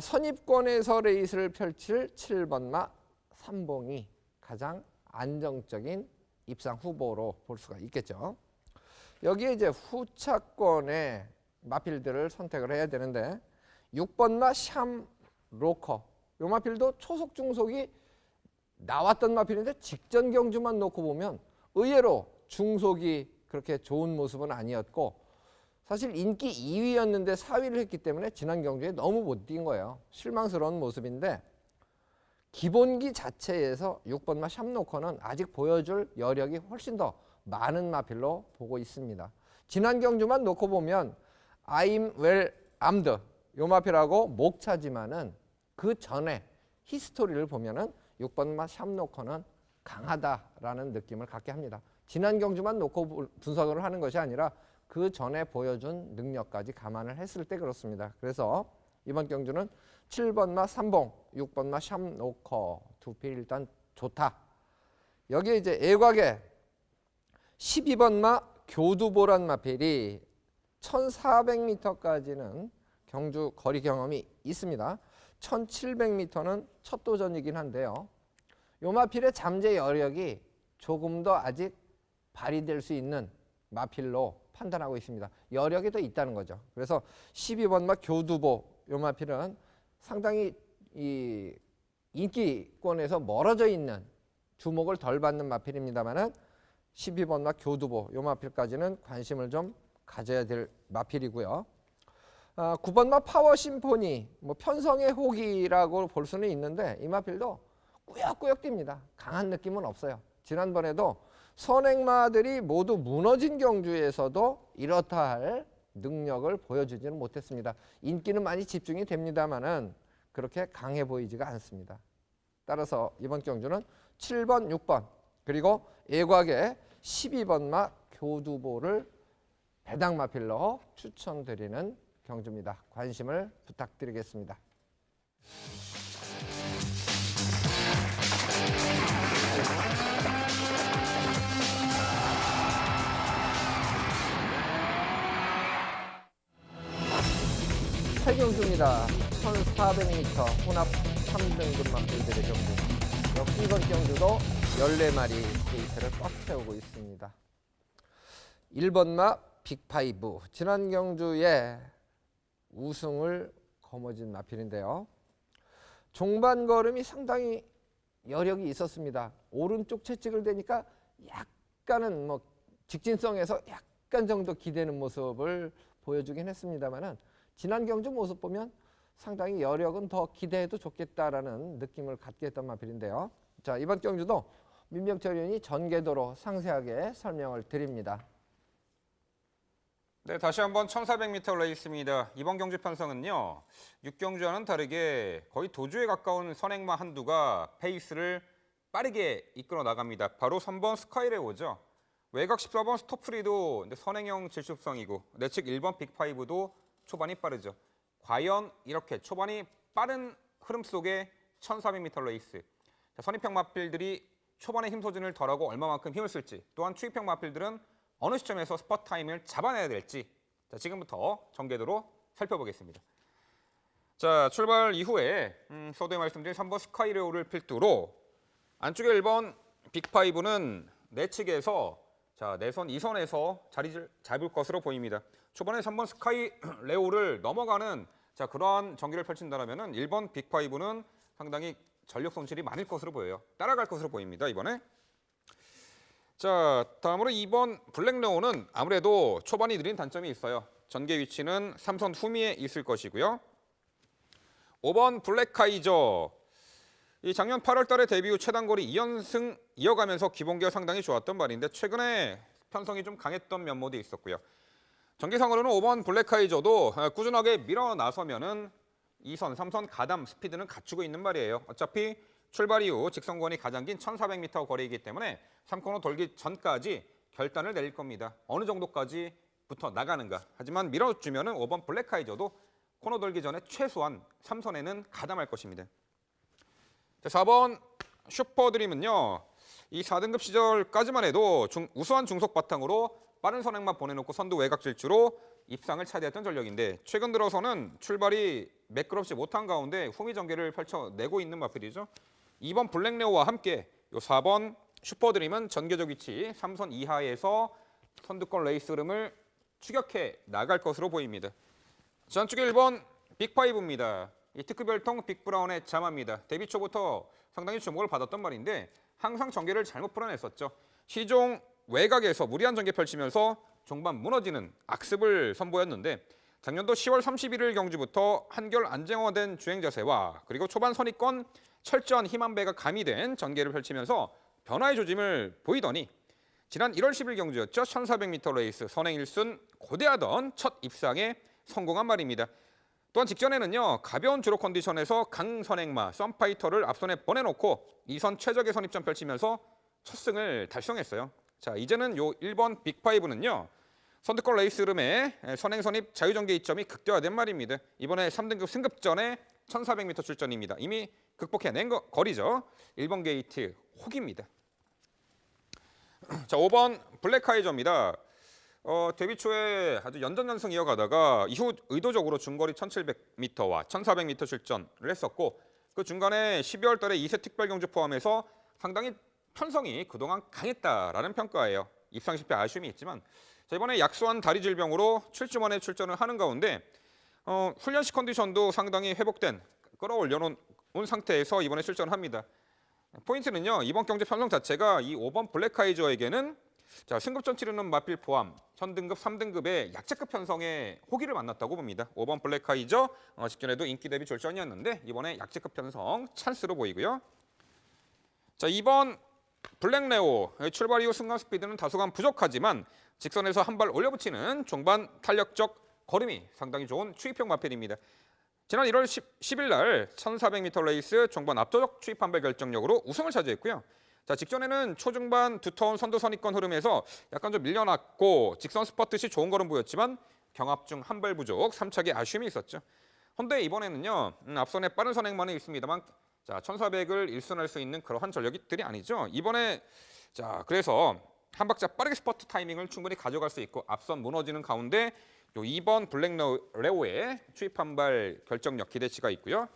선입권에서 레이스를 펼칠 7번마 삼봉이 가장 안정적인 입상 후보로 볼 수가 있겠죠. 여기에 이제 후차권의 마필들을 선택을 해야 되는데 6번마 샴 로커 요 마필도 초속 중속이 나왔던 마필인데 직전 경주만 놓고 보면 의외로 중속이 그렇게 좋은 모습은 아니었고 사실 인기 2위였는데 4위를 했기 때문에 지난 경주에 너무 못 뛴 거예요. 실망스러운 모습인데 기본기 자체에서 6번마 샴로커는 아직 보여줄 여력이 훨씬 더 많은 마필로 보고 있습니다. 지난 경주만 놓고 보면 I'm well armed 요 마필하고 목차지만은 그 전에 히스토리를 보면은 6번마 샴로커는 강하다라는 느낌을 갖게 합니다. 지난 경주만 놓고 분석을 하는 것이 아니라 그 전에 보여준 능력까지 감안을 했을 때 그렇습니다. 그래서 이번 경주는 7번마 삼봉, 6번마 샴로커 두 필 일단 좋다. 여기에 이제 예곽에 12번마 교두보란 마필이 1400m까지는 경주 거리 경험이 있습니다. 1700m는 첫 도전이긴 한데요. 요 마필의 잠재 여력이 조금 더 아직 발휘될 수 있는 마필로 판단하고 있습니다. 여력이 더 있다는 거죠. 그래서 12번마 교두보 요 마필은 상당히 이 인기권에서 멀어져 있는 주목을 덜 받는 마필입니다만은 12번마 교두보 요 마필까지는 관심을 좀 가져야 될 마필이고요. 9번마 파워 심포니 뭐 편성의 호기라고 볼 수는 있는데 이 마필도 꾸역꾸역 뜁니다. 강한 느낌은 없어요. 지난번에도 선행마들이 모두 무너진 경주에서도 이렇다 할 능력을 보여주지는 못했습니다. 인기는 많이 집중이 됩니다만은 그렇게 강해 보이지가 않습니다. 따라서 이번 경주는 7번, 6번 그리고 예곽의 12번마 교두보를 배당 마필로 추천드리는 경주입니다. 관심을 부탁드리겠습니다. 팔경주입니다. 1400m 혼합 3등급 마필들의 경주. 역시 이번 경주도 14마리 게이트를 꽉 채우고 있습니다. 1번마 빅파이브. 지난 경주에 우승을 거머쥔 마필인데요. 종반 걸음이 상당히 여력이 있었습니다. 오른쪽 채찍을 대니까 약간은 뭐 직진성에서 약간 정도 기대는 모습을 보여주긴 했습니다만은 지난 경주 모습 보면 상당히 여력은 더 기대해도 좋겠다라는 느낌을 갖게 했던 마필인데요. 자, 이번 경주도 민병철 의원이 전개도로 상세하게 설명을 드립니다. 네, 다시 한번 1400m 레이스입니다. 이번 경주 편성은요. 6경주와는 다르게 거의 도주에 가까운 선행마 한두가 페이스를 빠르게 이끌어 나갑니다. 바로 3번 스카이레오죠. 외곽 14번 스토프리도 선행형 질sup성이고 내측 1번 빅파이브도 초반이 빠르죠. 과연 이렇게 초반이 빠른 흐름 속의 1400m 레이스. 선입형 마필들이 초반에 힘 소진을 덜하고 얼마만큼 힘을 쓸지, 또한 추입형 마필들은 어느 시점에서 스팟 타임을 잡아내야 될지, 자, 지금부터 전개도로 살펴보겠습니다. 자, 출발 이후에 서두에 말씀드린 3번 스카이레오를 필두로 안쪽에 1번 빅파이브는 내측에서 자, 내선 2선에서 자리를 잡을 것으로 보입니다. 초반에 3번 스카이레오를 넘어가는 자, 그러한 전개를 펼친다면 1번 빅파이브는 상당히 전력 손실이 많을 것으로 보여요. 따라갈 것으로 보입니다, 이번에. 자, 다음으로 2번 블랙레오는 아무래도 초반이 느린 단점이 있어요. 전개 위치는 3선 후미에 있을 것이고요. 5번 블랙카이저. 이 작년 8월 달에 데뷔 후 최단거리 2연승 이어가면서 기본기가 상당히 좋았던 말인데 최근에 편성이 좀 강했던 면모도 있었고요. 전기상으로는 5번 블랙카이저도 꾸준하게 밀어 나서면은 2선, 3선 가담 스피드는 갖추고 있는 말이에요. 어차피 출발 이후 직선권이 가장 긴 1400m 거리이기 때문에 3코너 돌기 전까지 결단을 내릴 겁니다. 어느 정도까지 붙어 나가는가. 하지만 밀어주면은 5번 블랙카이저도 코너 돌기 전에 최소한 3선에는 가담할 것입니다. 자, 4번 슈퍼드림은요. 이 4등급 시절까지만 해도 우수한 중속 바탕으로 빠른 선행만 보내놓고 선두 외곽 질주로 입상을 차지했던 전력인데 최근 들어서는 출발이 매끄럽지 못한 가운데 후미 전개를 펼쳐내고 있는 마필이죠. 2번 블랙레오와 함께 요 4번 슈퍼드림은 전개적 위치 3선 이하에서 선두권 레이스 흐름을 추격해 나갈 것으로 보입니다. 전쪽에 1번 빅파이브입니다. 이 특급 혈통 빅브라운의 자마입니다. 데뷔 초부터 상당히 주목을 받았던 말인데 항상 전개를 잘못 풀어냈었죠. 시종 외곽에서 무리한 전개 펼치면서 종반 무너지는 악습을 선보였는데 작년도 10월 31일 경주부터 한결 안정화된 주행 자세와 그리고 초반 선입권 철저한 힘 안배가 가미된 전개를 펼치면서 변화의 조짐을 보이더니 지난 1월 10일 경주였죠. 1400m 레이스 선행 1순 고대하던 첫 입상에 성공한 말입니다. 또한 직전에는요. 가벼운 주로 컨디션에서 강선행마 썬파이터를 앞선에 보내놓고 2선 최적의 선입점 펼치면서 첫 승을 달성했어요. 자, 이제는 요 1번 빅파이브는요. 선두권 레이스 흐름에 선행 선입 자유전개 이점이 극대화된 말입니다. 이번에 3등급 승급전에 1400m 출전입니다. 이미 극복해낸 거리죠. 1번 게이트 혹입니다. 자, 5번 블랙카이저입니다. 데뷔 초에 아주 연전연승 이어가다가 이후 의도적으로 중거리 1700m와 1400m 출전을 했었고 그 중간에 12월 달에 2세 특별 경주 포함해서 상당히 편성이 그동안 강했다라는 평가예요. 입상 실패 아쉬움이 있지만 자, 이번에 약소한 다리 질병으로 7주 만에 출전을 하는 가운데 훈련시 컨디션도 상당히 회복된 끌어올려 놓은 상태에서 이번에 출전합니다. 포인트는요. 이번 경주 편성 자체가 이 5번 블랙카이저에게는 자, 승급전 치르는 마필 포함 현등급 3등급의 약체급 편성의 호기를 만났다고 봅니다. 5번 블랙카이저 직전에도 인기 대비 졸전이었는데 이번에 약체급 편성 찬스로 보이고요. 자, 2번 블랙레오 출발 이후 순간 스피드는 다소간 부족하지만 직선에서 한 발 올려붙이는 종반 탄력적 걸음이 상당히 좋은 추입형 마필입니다. 지난 1월 10일 날 1400m 레이스 종반 압도적 추입 한발 결정력으로 우승을 차지했고요. 자, 직전에는 초중반 두터운 선두 선입권 흐름에서 약간 좀 밀려났고 직선 스퍼트 시 좋은 걸음 보였지만 경합 중 한 발 부족, 3착에 아쉬움이 있었죠. 헌데 이번에는요, 앞선에 빠른 선행만은 있습니다만 자, 1400을 일순할 수 있는 그러한 전력들이 아니죠. 이번에 자, 그래서 한 박자 빠르게 스퍼트 타이밍을 충분히 가져갈 수 있고 앞선 무너지는 가운데 요 2번 블랙레오의 추입 한 발 결정력 기대치가 있고요.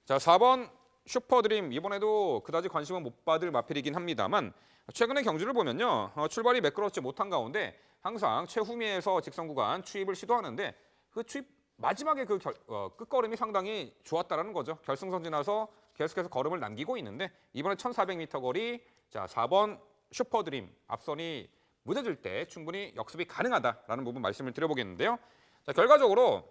자, 4번 슈퍼드림 이번에도 그다지 관심은 못 받을 마필이긴 합니다만 최근의 경주를 보면요. 출발이 매끄럽지 못한 가운데 항상 최후미에서 직선 구간 추입을 시도하는데 그 추입 마지막에 그 끝걸음이 상당히 좋았다라는 거죠. 결승선 지나서 계속해서 걸음을 남기고 있는데 이번에 1400m 거리 자 4번 슈퍼드림 앞선이 무뎌질 때 충분히 역습이 가능하다라는 부분 말씀을 드려보겠는데요. 자, 결과적으로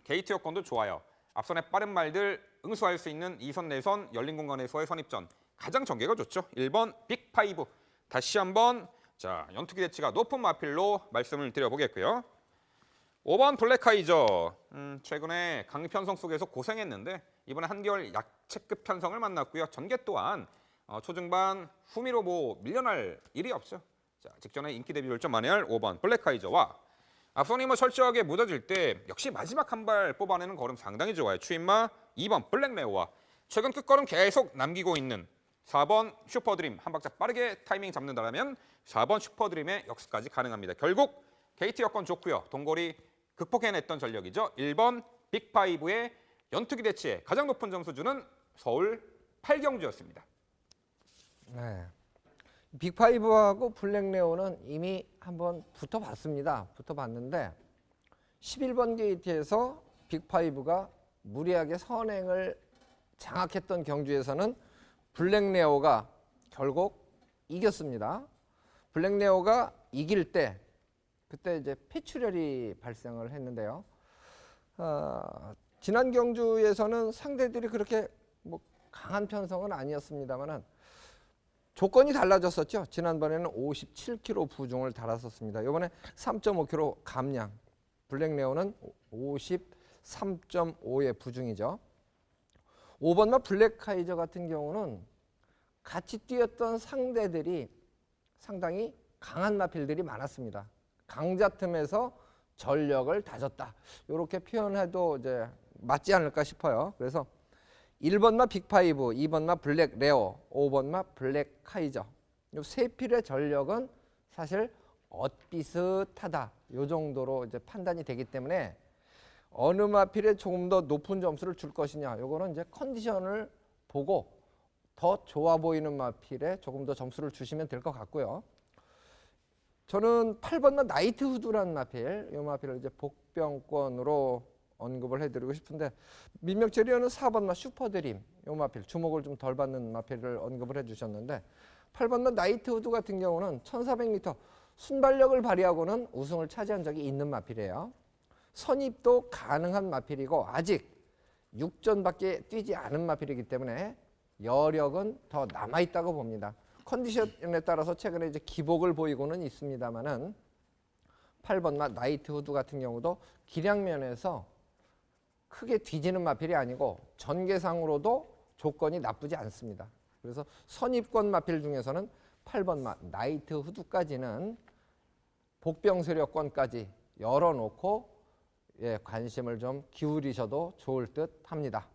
게이트 여건도 좋아요. 앞선의 빠른 말들 응수할 수 있는 2선, 내선, 열린 공간에서의 선입전 가장 전개가 좋죠. 1번 빅5 다시 한번 자 연투 기대치가 높은 마필로 말씀을 드려보겠고요. 5번 블랙하이저 최근에 강편성 속에서 고생했는데 이번에 한결 약체급 편성을 만났고요. 전개 또한 초중반 후미로 뭐 밀려날 일이 없죠. 자, 직전에 인기 데뷔를 좀 만회할 5번 블랙하이저와 앞선이 뭐 철저하게 묻어질 때 역시 마지막 한 발 뽑아내는 걸음 상당히 좋아요. 추임마 2번 블랙레오와 최근 끝걸음 계속 남기고 있는 4번 슈퍼드림 한 박자 빠르게 타이밍 잡는다면 4번 슈퍼드림의 역습까지 가능합니다. 결국 게이트 여건 좋고요. 동거리 극복해냈던 전력이죠. 1번 빅5의 연투 기대치에 가장 높은 점수 주는 서울 8경주였습니다. 네. 빅5하고 블랙레오는 이미 한번 붙어봤습니다. 붙어봤는데 11번 게이트에서 빅5가 무리하게 선행을 장악했던 경주에서는 블랙레오가 결국 이겼습니다. 블랙레오가 이길 때 그때 이제 폐출혈이 발생을 했는데요. 지난 경주에서는 상대들이 그렇게 뭐 강한 편성은 아니었습니다만은 조건이 달라졌었죠. 지난번에는 57kg 부중을 달았었습니다. 이번에 3.5kg 감량. 블랙레오는 53.5의 부중이죠. 5번마 블랙하이저 같은 경우는 같이 뛰었던 상대들이 상당히 강한 마필들이 많았습니다. 강자 틈에서 전력을 다졌다. 이렇게 표현해도 이제 맞지 않을까 싶어요. 그래서 1번마 빅5, 2번마 블랙레오, 5번마 블랙하이저. 이 세 필의 전력은 사실 엇비슷하다. 이 정도로 이제 판단이 되기 때문에 어느 마필에 조금 더 높은 점수를 줄 것이냐. 이거는 이제 컨디션을 보고 더 좋아 보이는 마필에 조금 더 점수를 주시면 될 것 같고요. 저는 8번마 나이트 후드라는 마필, 이 마필을 이제 복병권으로 언급을 해드리고 싶은데 민명철위원은 4번마 슈퍼드림, 이 마필 주목을 좀 덜 받는 마필을 언급을 해주셨는데 8번마 나이트 후드 같은 경우는 1400m 순발력을 발휘하고는 우승을 차지한 적이 있는 마필이에요. 선입도 가능한 마필이고 아직 6전밖에 뛰지 않은 마필이기 때문에 여력은 더 남아있다고 봅니다. 컨디션에 따라서 최근에 이제 기복을 보이고는 있습니다만은 8번마 나이트 후드 같은 경우도 기량면에서 크게 뒤지는 마필이 아니고 전개상으로도 조건이 나쁘지 않습니다. 그래서 선입권 마필 중에서는 8번마 나이트 후드까지는 복병 세력권까지 열어놓고 관심을 좀 기울이셔도 좋을 듯 합니다.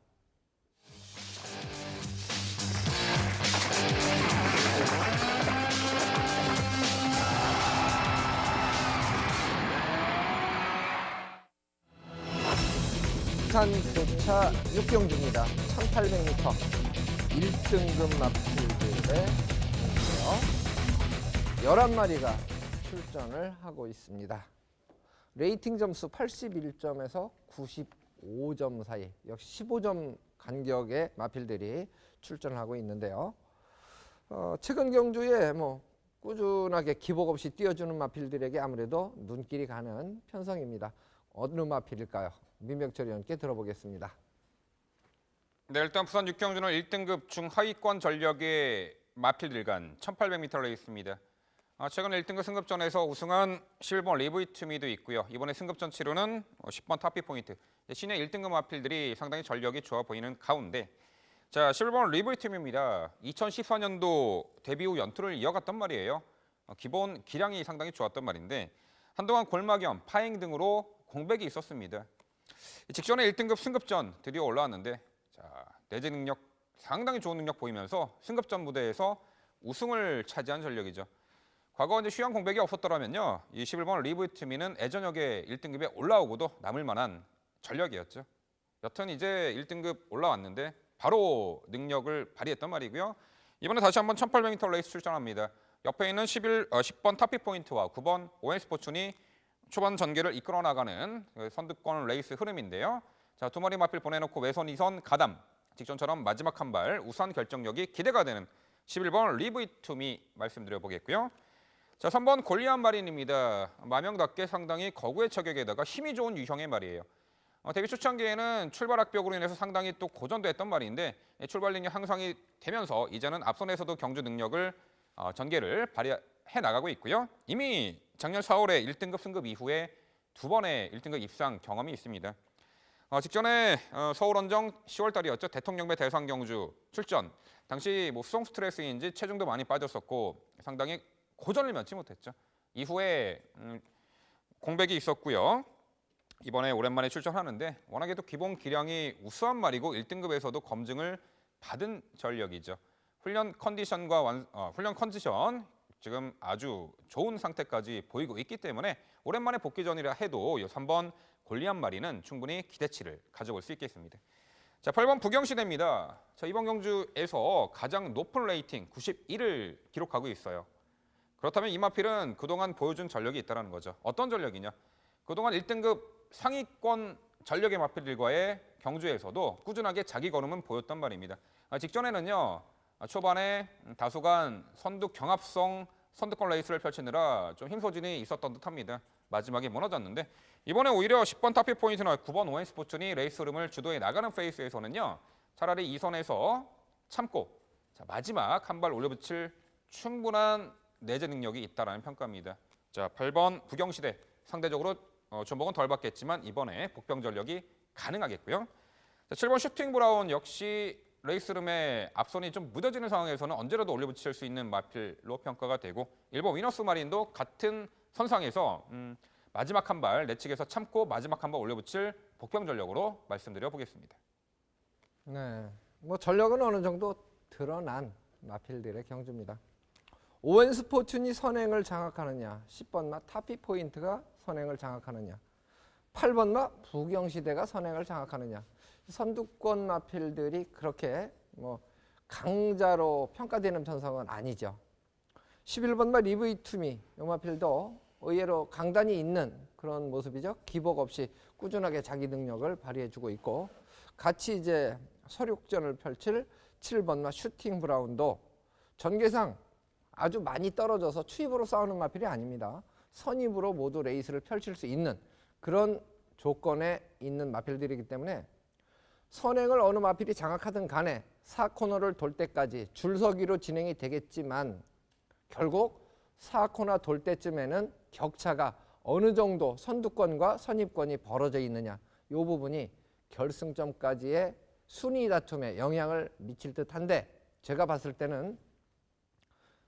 부산 교차 6경주입니다. 1800m 1등급 마필들의 경주요. 11마리가 출전을 하고 있습니다. 레이팅 점수 81점에서 95점 사이, 역시 15점 간격의 마필들이 출전을 하고 있는데요. 최근 경주에 뭐 꾸준하게 기복 없이 뛰어주는 마필들에게 아무래도 눈길이 가는 편성입니다. 어느 마필일까요? 민병철 의원께 들어보겠습니다. 네, 일단 부산 6경주는 1등급 중하위권 전력의 마필들 간 1800m 레이스입니다. 최근 1등급 승급전에서 우승한 11번 리브이 투미도 있고요. 이번에 승급전 치르는 10번 타피 포인트. 시내 1등급 마필들이 상당히 전력이 좋아 보이는 가운데 자, 11번 리브이 팀입니다. 2014년도 데뷔 후 연투를 이어갔단 말이에요. 기본 기량이 상당히 좋았단 말인데 한동안 골마겸, 파행 등으로 공백이 있었습니다. 직전에 1등급 승급전 드디어 올라왔는데 자, 내재 능력 상당히 좋은 능력 보이면서 승급전 무대에서 우승을 차지한 전력이죠. 과거 이제 휴양 공백이 없었더라면요, 이 11번 리브이 팀이는 애전역에 1등급에 올라오고도 남을 만한 전력이었죠. 여튼 이제 1등급 올라왔는데 바로 능력을 발휘했단 말이고요. 이번에 다시 한번 1800m 레이스 출전합니다. 옆에 있는 10번 타피 포인트와 9번 ON스포츠니 초반 전개를 이끌어 나가는 선두권 레이스 흐름인데요. 자, 두 마리 마필 보내놓고 외선 2선 가담. 직전처럼 마지막 한 발 우수한 결정력이 기대가 되는 11번 리브이 투미 말씀드려 보겠고요. 자, 3번 골리앗 마린입니다. 마명답게 상당히 거구의 체격에다가 힘이 좋은 유형의 말이에요. 데뷔 초창기에는 출발 악벽으로 인해서 상당히 또 고전됐던 말인데 출발 능력 향상이 되면서 이제는 앞선에서도 경주 능력을 전개를 발휘해 나가고 있고요. 이미 작년 4월에 1등급 승급 이후에 두 번의 1등급 입상 경험이 있습니다. 직전에 서울 원정 10월 달이었죠. 대통령배 대상 경주 출전. 당시 뭐 수송 스트레스인지 체중도 많이 빠졌었고 상당히 고전을 면치 못했죠. 이후에 공백이 있었고요. 이번에 오랜만에 출전하는데 워낙에도 기본 기량이 우수한 말이고 1등급에서도 검증을 받은 전력이죠. 훈련 컨디션 지금 아주 좋은 상태까지 보이고 있기 때문에 오랜만에 복귀전이라 해도 이 3번 골리앗 마리는 충분히 기대치를 가져볼 수 있겠습니다. 자, 8번 부경시대입니다. 자, 이번 경주에서 가장 높은 레이팅 91을 기록하고 있어요. 그렇다면 이 마필은 그동안 보여준 전력이 있다는 거죠. 어떤 전력이냐? 그동안 1등급 상위권 전력의 마필들과의 경주에서도 꾸준하게 자기 걸음은 보였단 말입니다. 직전에는요, 초반에 다소간 선두 경합성 선두권 레이스를 펼치느라 좀 힘소진이 있었던 듯합니다. 마지막에 무너졌는데 이번에 오히려 10번 타피 포인트나 9번 ON스포츠니 레이스 흐름을 주도해 나가는 페이스에서는요, 차라리 2선에서 참고 자, 마지막 한 발 올려붙일 충분한 내재 능력이 있다라는 평가입니다. 자, 8번 부경시대 상대적으로 주목은 덜 받겠지만 이번에 복병 전력이 가능하겠고요. 자, 7번 슈팅 브라운 역시 레이스 흐름에 앞선이 좀 무뎌지는 상황에서는 언제라도 올려붙일 수 있는 마필로 평가가 되고 1번 위너스 마린도 같은 선상에서 마지막 한 발 내측에서 참고 마지막 한 발 올려붙일 복병 전력으로 말씀드려 보겠습니다. 네, 뭐 전력은 어느 정도 드러난 마필들의 경주입니다. 오웬스포츠니 선행을 장악하느냐, 10번마 타피 포인트가 선행을 장악하느냐, 8번마 부경시대가 선행을 장악하느냐. 선두권 마필들이 그렇게 뭐 강자로 평가되는 편성은 아니죠. 11번마 리브이 투미 이 마필도 의외로 강단이 있는 그런 모습이죠. 기복 없이 꾸준하게 자기 능력을 발휘해주고 있고 같이 이제 서륙전을 펼칠 7번마 슈팅 브라운도 전개상 아주 많이 떨어져서 추입으로 싸우는 마필이 아닙니다. 선입으로 모두 레이스를 펼칠 수 있는 그런 조건에 있는 마필들이기 때문에 선행을 어느 마필이 장악하든 간에 4코너를 돌 때까지 줄서기로 진행이 되겠지만 결국 4코너 돌 때쯤에는 격차가 어느 정도 선두권과 선입권이 벌어져 있느냐 이 부분이 결승점까지의 순위 다툼에 영향을 미칠 듯한데 제가 봤을 때는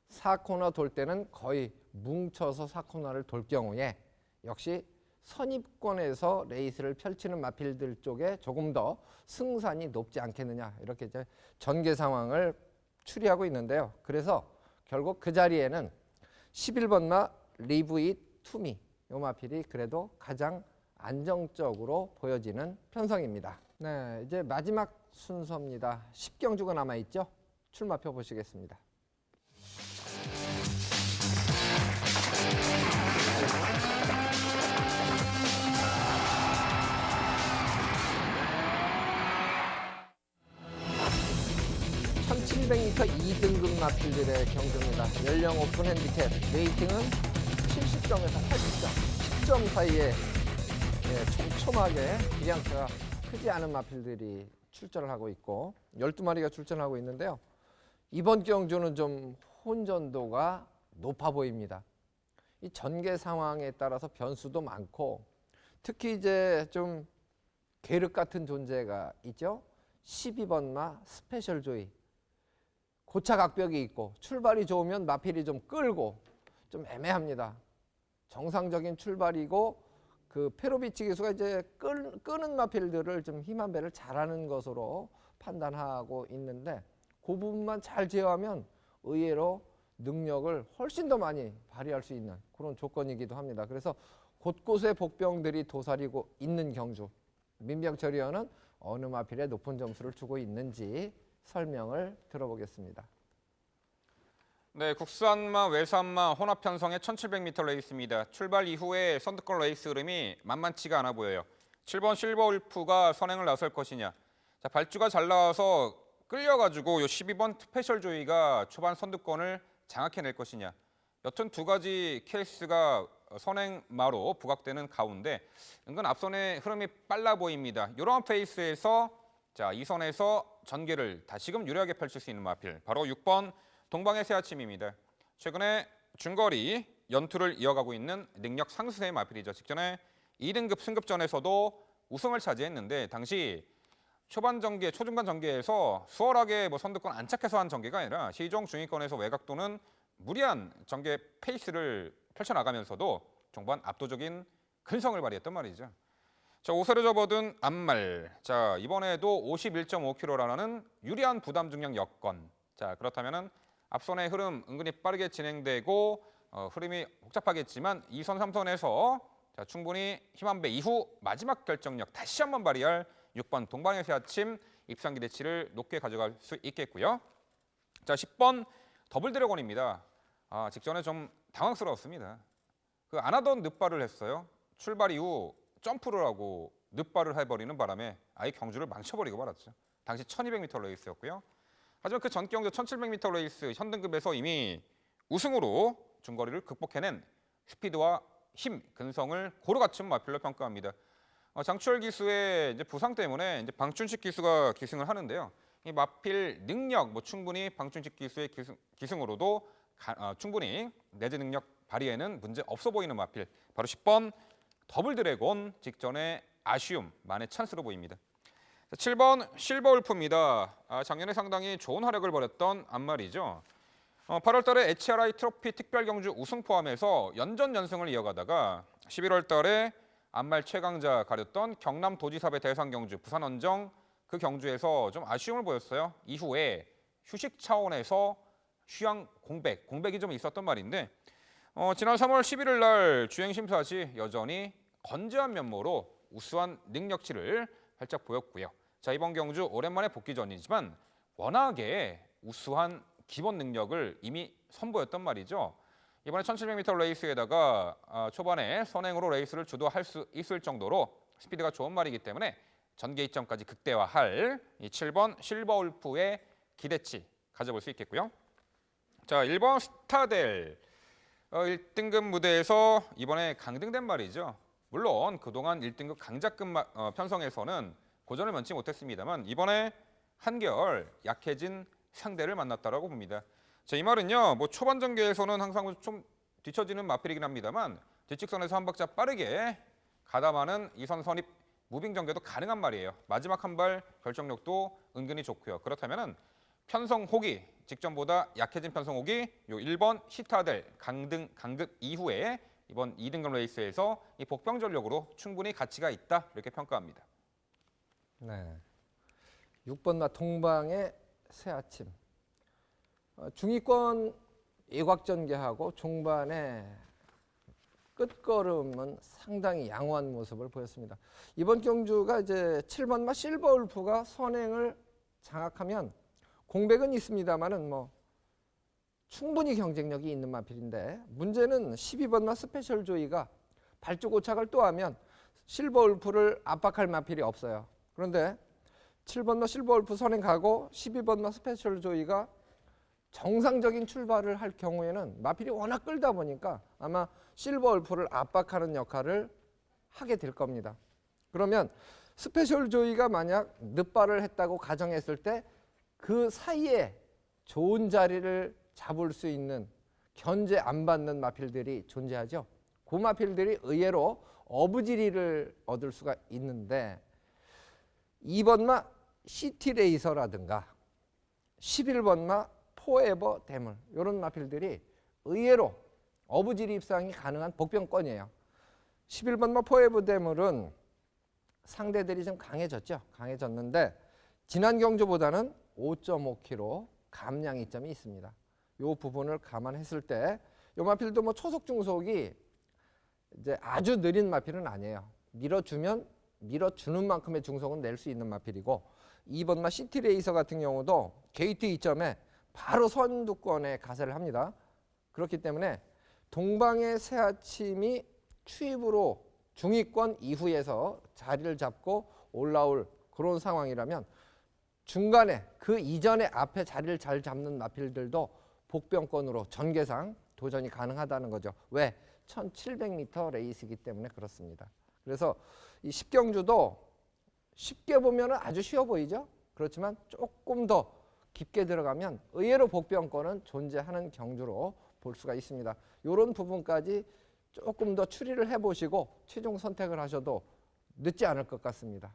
4코너 돌 때는 거의 뭉쳐서 4코너를 돌 경우에 역시 선입권에서 레이스를 펼치는 마필들 쪽에 조금 더 승산이 높지 않겠느냐 이렇게 이제 전개 상황을 추리하고 있는데요. 그래서 결국 그 자리에는 11번마 리브이 투미 이 마필이 그래도 가장 안정적으로 보여지는 편성입니다. 네, 이제 마지막 순서입니다. 10경주가 남아있죠. 출마표 보시겠습니다. (1700m) 2등급 마필들의 경주입니다. 연령 오픈 핸디캡 레이팅은 70점에서 80점 10점 사이에 촘촘하게 기량차가 크지 않은 마필들이 출전을 하고 있고 12마리가 출전하고 있는데요. 이번 경주는 좀 혼전도가 높아 보입니다. 이 전개 상황에 따라서 변수도 많고 특히 이제 좀 계륵 같은 존재가 있죠. 12번 마 스페셜 조이. 고차 각벽이 있고 출발이 좋으면 마필이 좀 끌고 좀 애매합니다. 정상적인 출발이고 그 페로비치 기수가 이제 끄는 마필들을 좀 힘 한 배를 잘하는 것으로 판단하고 있는데 그 부분만 잘 제어하면 의외로 능력을 훨씬 더 많이 발휘할 수 있는 그런 조건이기도 합니다. 그래서 곳곳에 복병들이 도사리고 있는 경주. 민병철 위원은 어느 마필에 높은 점수를 주고 있는지 설명을 들어보겠습니다. 네, 국산마, 외산마 혼합 편성의 1700m 레이스입니다. 출발 이후에 선두권 레이스 흐름이 만만치가 않아 보여요. 7번 실버울프가 선행을 나설 것이냐. 자, 발주가 잘 나와서 끌려가지고 요 12번 스페셜 조이가 초반 선두권을 장악해낼 것이냐. 여튼 두 가지 케이스가 선행마로 부각되는 가운데 은근 앞선의 흐름이 빨라 보입니다. 이러한 페이스에서 자, 이 선에서 전개를 다시금 유리하게 펼칠 수 있는 마필. 바로 6번 동방의 새 아침입니다. 최근에 중거리 연투를 이어가고 있는 능력 상수의 마필이죠. 직전에 2등급 승급전에서도 우승을 차지했는데 당시 초반 전개, 초중반 전개에서 수월하게 선두권 안착해서 한 전개가 아니라 시종 중위권에서 외곽 도는 무리한 전개 페이스를 펼쳐나가면서도 종반 압도적인 근성을 발휘했단 말이죠. 자, 오세로 접어든 앞말. 자, 이번에도 51.5km라는 유리한 부담 중량 여건. 자, 그렇다면은 앞선의 흐름 은근히 빠르게 진행되고 흐름이 복잡하겠지만 2선, 3선에서 자, 충분히 힘 한 배 이후 마지막 결정력 다시 한번 발휘할 6번 동방의 새 아침 입상 기대치를 높게 가져갈 수 있겠고요. 자, 10번 더블 드래곤입니다. 직전에 좀 당황스러웠습니다. 그 안 하던 늪발을 했어요. 출발 이후 점프를 하고 늪발을 해버리는 바람에 아예 경주를 망쳐버리고 말았죠. 당시 1200m 레이스였고요. 하지만 그 전 경주 1700m 레이스 현등급에서 이미 우승으로 중거리를 극복해낸 스피드와 힘, 근성을 고루 갖춘 마필로 평가합니다. 장추열 기수의 이제 부상 때문에 이제 방춘식 기수가 기승을 하는데요. 이 마필 능력 충분히 방춘식 기수의 기승으로도 충분히 내재 능력 발휘에는 문제 없어 보이는 마필. 바로 10번 더블 드래곤 직전의 아쉬움만의 찬스로 보입니다. 7번 실버울프입니다. 작년에 상당히 좋은 활약을 벌였던 앞말이죠. 8월 달에 HRI 트로피 특별경주 우승 포함해서 연전연승을 이어가다가 11월 달에 앞말 최강자 가렸던 경남 도지사배 대상 경주 부산 원정 그 경주에서 좀 아쉬움을 보였어요. 이후에 휴식 차원에서 휴양 공백이 좀 있었던 말인데 지난 3월 11일 날 주행 심사 시 여전히 건재한 면모로 우수한 능력치를 활짝 보였고요. 자, 이번 경주 오랜만에 복귀전이지만 워낙에 우수한 기본 능력을 이미 선보였단 말이죠. 이번에 1700m 레이스에다가 초반에 선행으로 레이스를 주도할 수 있을 정도로 스피드가 좋은 말이기 때문에 전개 이점까지 극대화할 이 7번 실버울프의 기대치 가져볼 수 있겠고요. 자, 1번 스타델 1등급 무대에서 이번에 강등된 말이죠. 물론 그동안 1등급 강자급 편성에서는 고전을 면치 못했습니다만 이번에 한결 약해진 상대를 만났다라고 봅니다. 자, 이 말은요, 초반 전개에서는 항상 좀 뒤처지는 마필이긴 합니다만 뒤측선에서 한 박자 빠르게 가담하는 이선 선입 무빙 전개도 가능한 말이에요. 마지막 한 발 결정력도 은근히 좋고요. 그렇다면은 편성 호기 직전보다 약해진 편성 호기 요 1번 시타델 강급 이후에 이번 2등급 레이스에서 이 복병 전력으로 충분히 가치가 있다 이렇게 평가합니다. 네, 6번 나 동방의 새 아침. 중위권 예곽전개하고 중반에 끝걸음은 상당히 양호한 모습을 보였습니다. 이번 경주가 이제 7번 마 실버울프가 선행을 장악하면 공백은 있습니다만은 충분히 경쟁력이 있는 마필인데 문제는 12번 마 스페셜 조이가 발주 고착을 또 하면 실버울프를 압박할 마필이 없어요. 그런데 7번 마 실버울프 선행 가고 12번 마 스페셜 조이가 정상적인 출발을 할 경우에는 마필이 워낙 끌다 보니까 아마 실버울프를 압박하는 역할을 하게 될 겁니다. 그러면 스페셜 조이가 만약 늪발을 했다고 가정했을 때 그 사이에 좋은 자리를 잡을 수 있는 견제 안 받는 마필들이 존재하죠. 그 마필들이 의외로 어부지리를 얻을 수가 있는데 2번 마 시티레이서라든가 11번마 포에버 대물 이런 마필들이 의외로 어부지리 입상이 가능한 복병권이에요. 11번마 포에버 대물은 상대들이 좀 강해졌죠. 강해졌는데 지난 경주보다는 5.5kg 감량 이점이 있습니다. 이 부분을 감안했을 때 이 마필도 뭐 초속 중속이 이제 아주 느린 마필은 아니에요. 밀어주는 만큼의 중속은 낼 수 있는 마필이고 2번마 시티레이서 같은 경우도 게이트 2점에 바로 선두권에 가세를 합니다. 그렇기 때문에 동방의 새아침이 추입으로 중위권 이후에서 자리를 잡고 올라올 그런 상황이라면 중간에 그 이전에 앞에 자리를 잘 잡는 마필들도 복병권으로 전개상 도전이 가능하다는 거죠. 왜? 1700m 레이스이기 때문에 그렇습니다. 그래서 이 10경주도 쉽게 보면 아주 쉬워 보이죠. 그렇지만 조금 더 깊게 들어가면 의외로 복병권은 존재하는 경주로 볼 수가 있습니다. 이런 부분까지 조금 더 추리를 해보시고 최종 선택을 하셔도 늦지 않을 것 같습니다.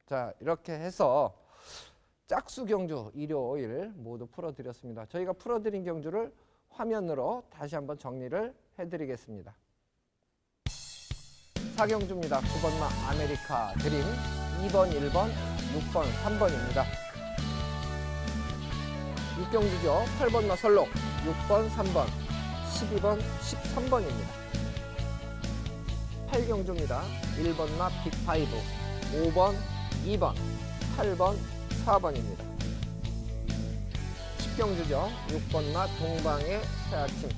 자, 이렇게 해서 짝수 경주 일요일 모두 풀어드렸습니다. 저희가 풀어드린 경주를 화면으로 다시 한번 정리를 해드리겠습니다. 4경주입니다. 9번마 아메리카 드림, 2번, 1번, 6번, 3번입니다. 6경주죠. 8번마 설록, 6번, 3번, 12번, 13번입니다. 8경주입니다. 1번마 빅5, 5번, 2번, 8번, 4번입니다. 10경주죠. 6번마 동방의 새아침,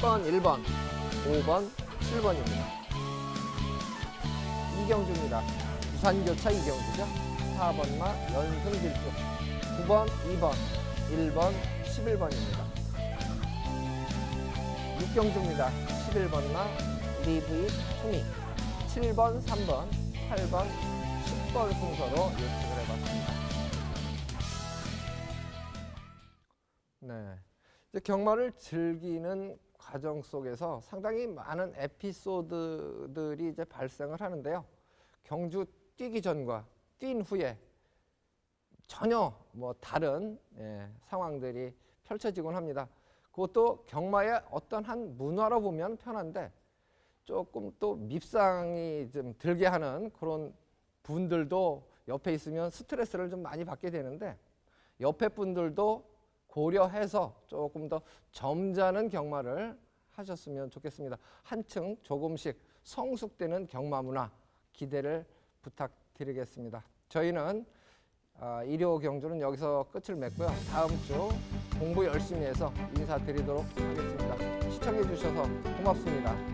10번, 1번, 5번, 7번입니다. 2경주입니다. 부산교차 2경주죠. 4번마 연승질주, 9번, 2번, 1번, 11번입니다. 6경주입니다. 11번마 리브이 투미, 7번, 3번, 8번, 10번 순서로 예측을 해봤습니다. 네, 이제 경마를 즐기는 과정 속에서 상당히 많은 에피소드들이 이제 발생을 하는데요. 경주 뛰기 전과 뛴 후에 전혀 뭐 다른 상황들이 펼쳐지곤 합니다. 그것도 경마의 어떤 한 문화로 보면 편한데 조금 또 밉상이 좀 들게 하는 그런 분들도 옆에 있으면 스트레스를 좀 많이 받게 되는데 옆에 분들도 고려해서 조금 더 점잖은 경마를 하셨으면 좋겠습니다. 한층 조금씩 성숙되는 경마 문화 기대를 부탁드리겠습니다. 저희는 일요 경주는 여기서 끝을 맺고요. 다음 주 공부 열심히 해서 인사드리도록 하겠습니다. 시청해 주셔서 고맙습니다.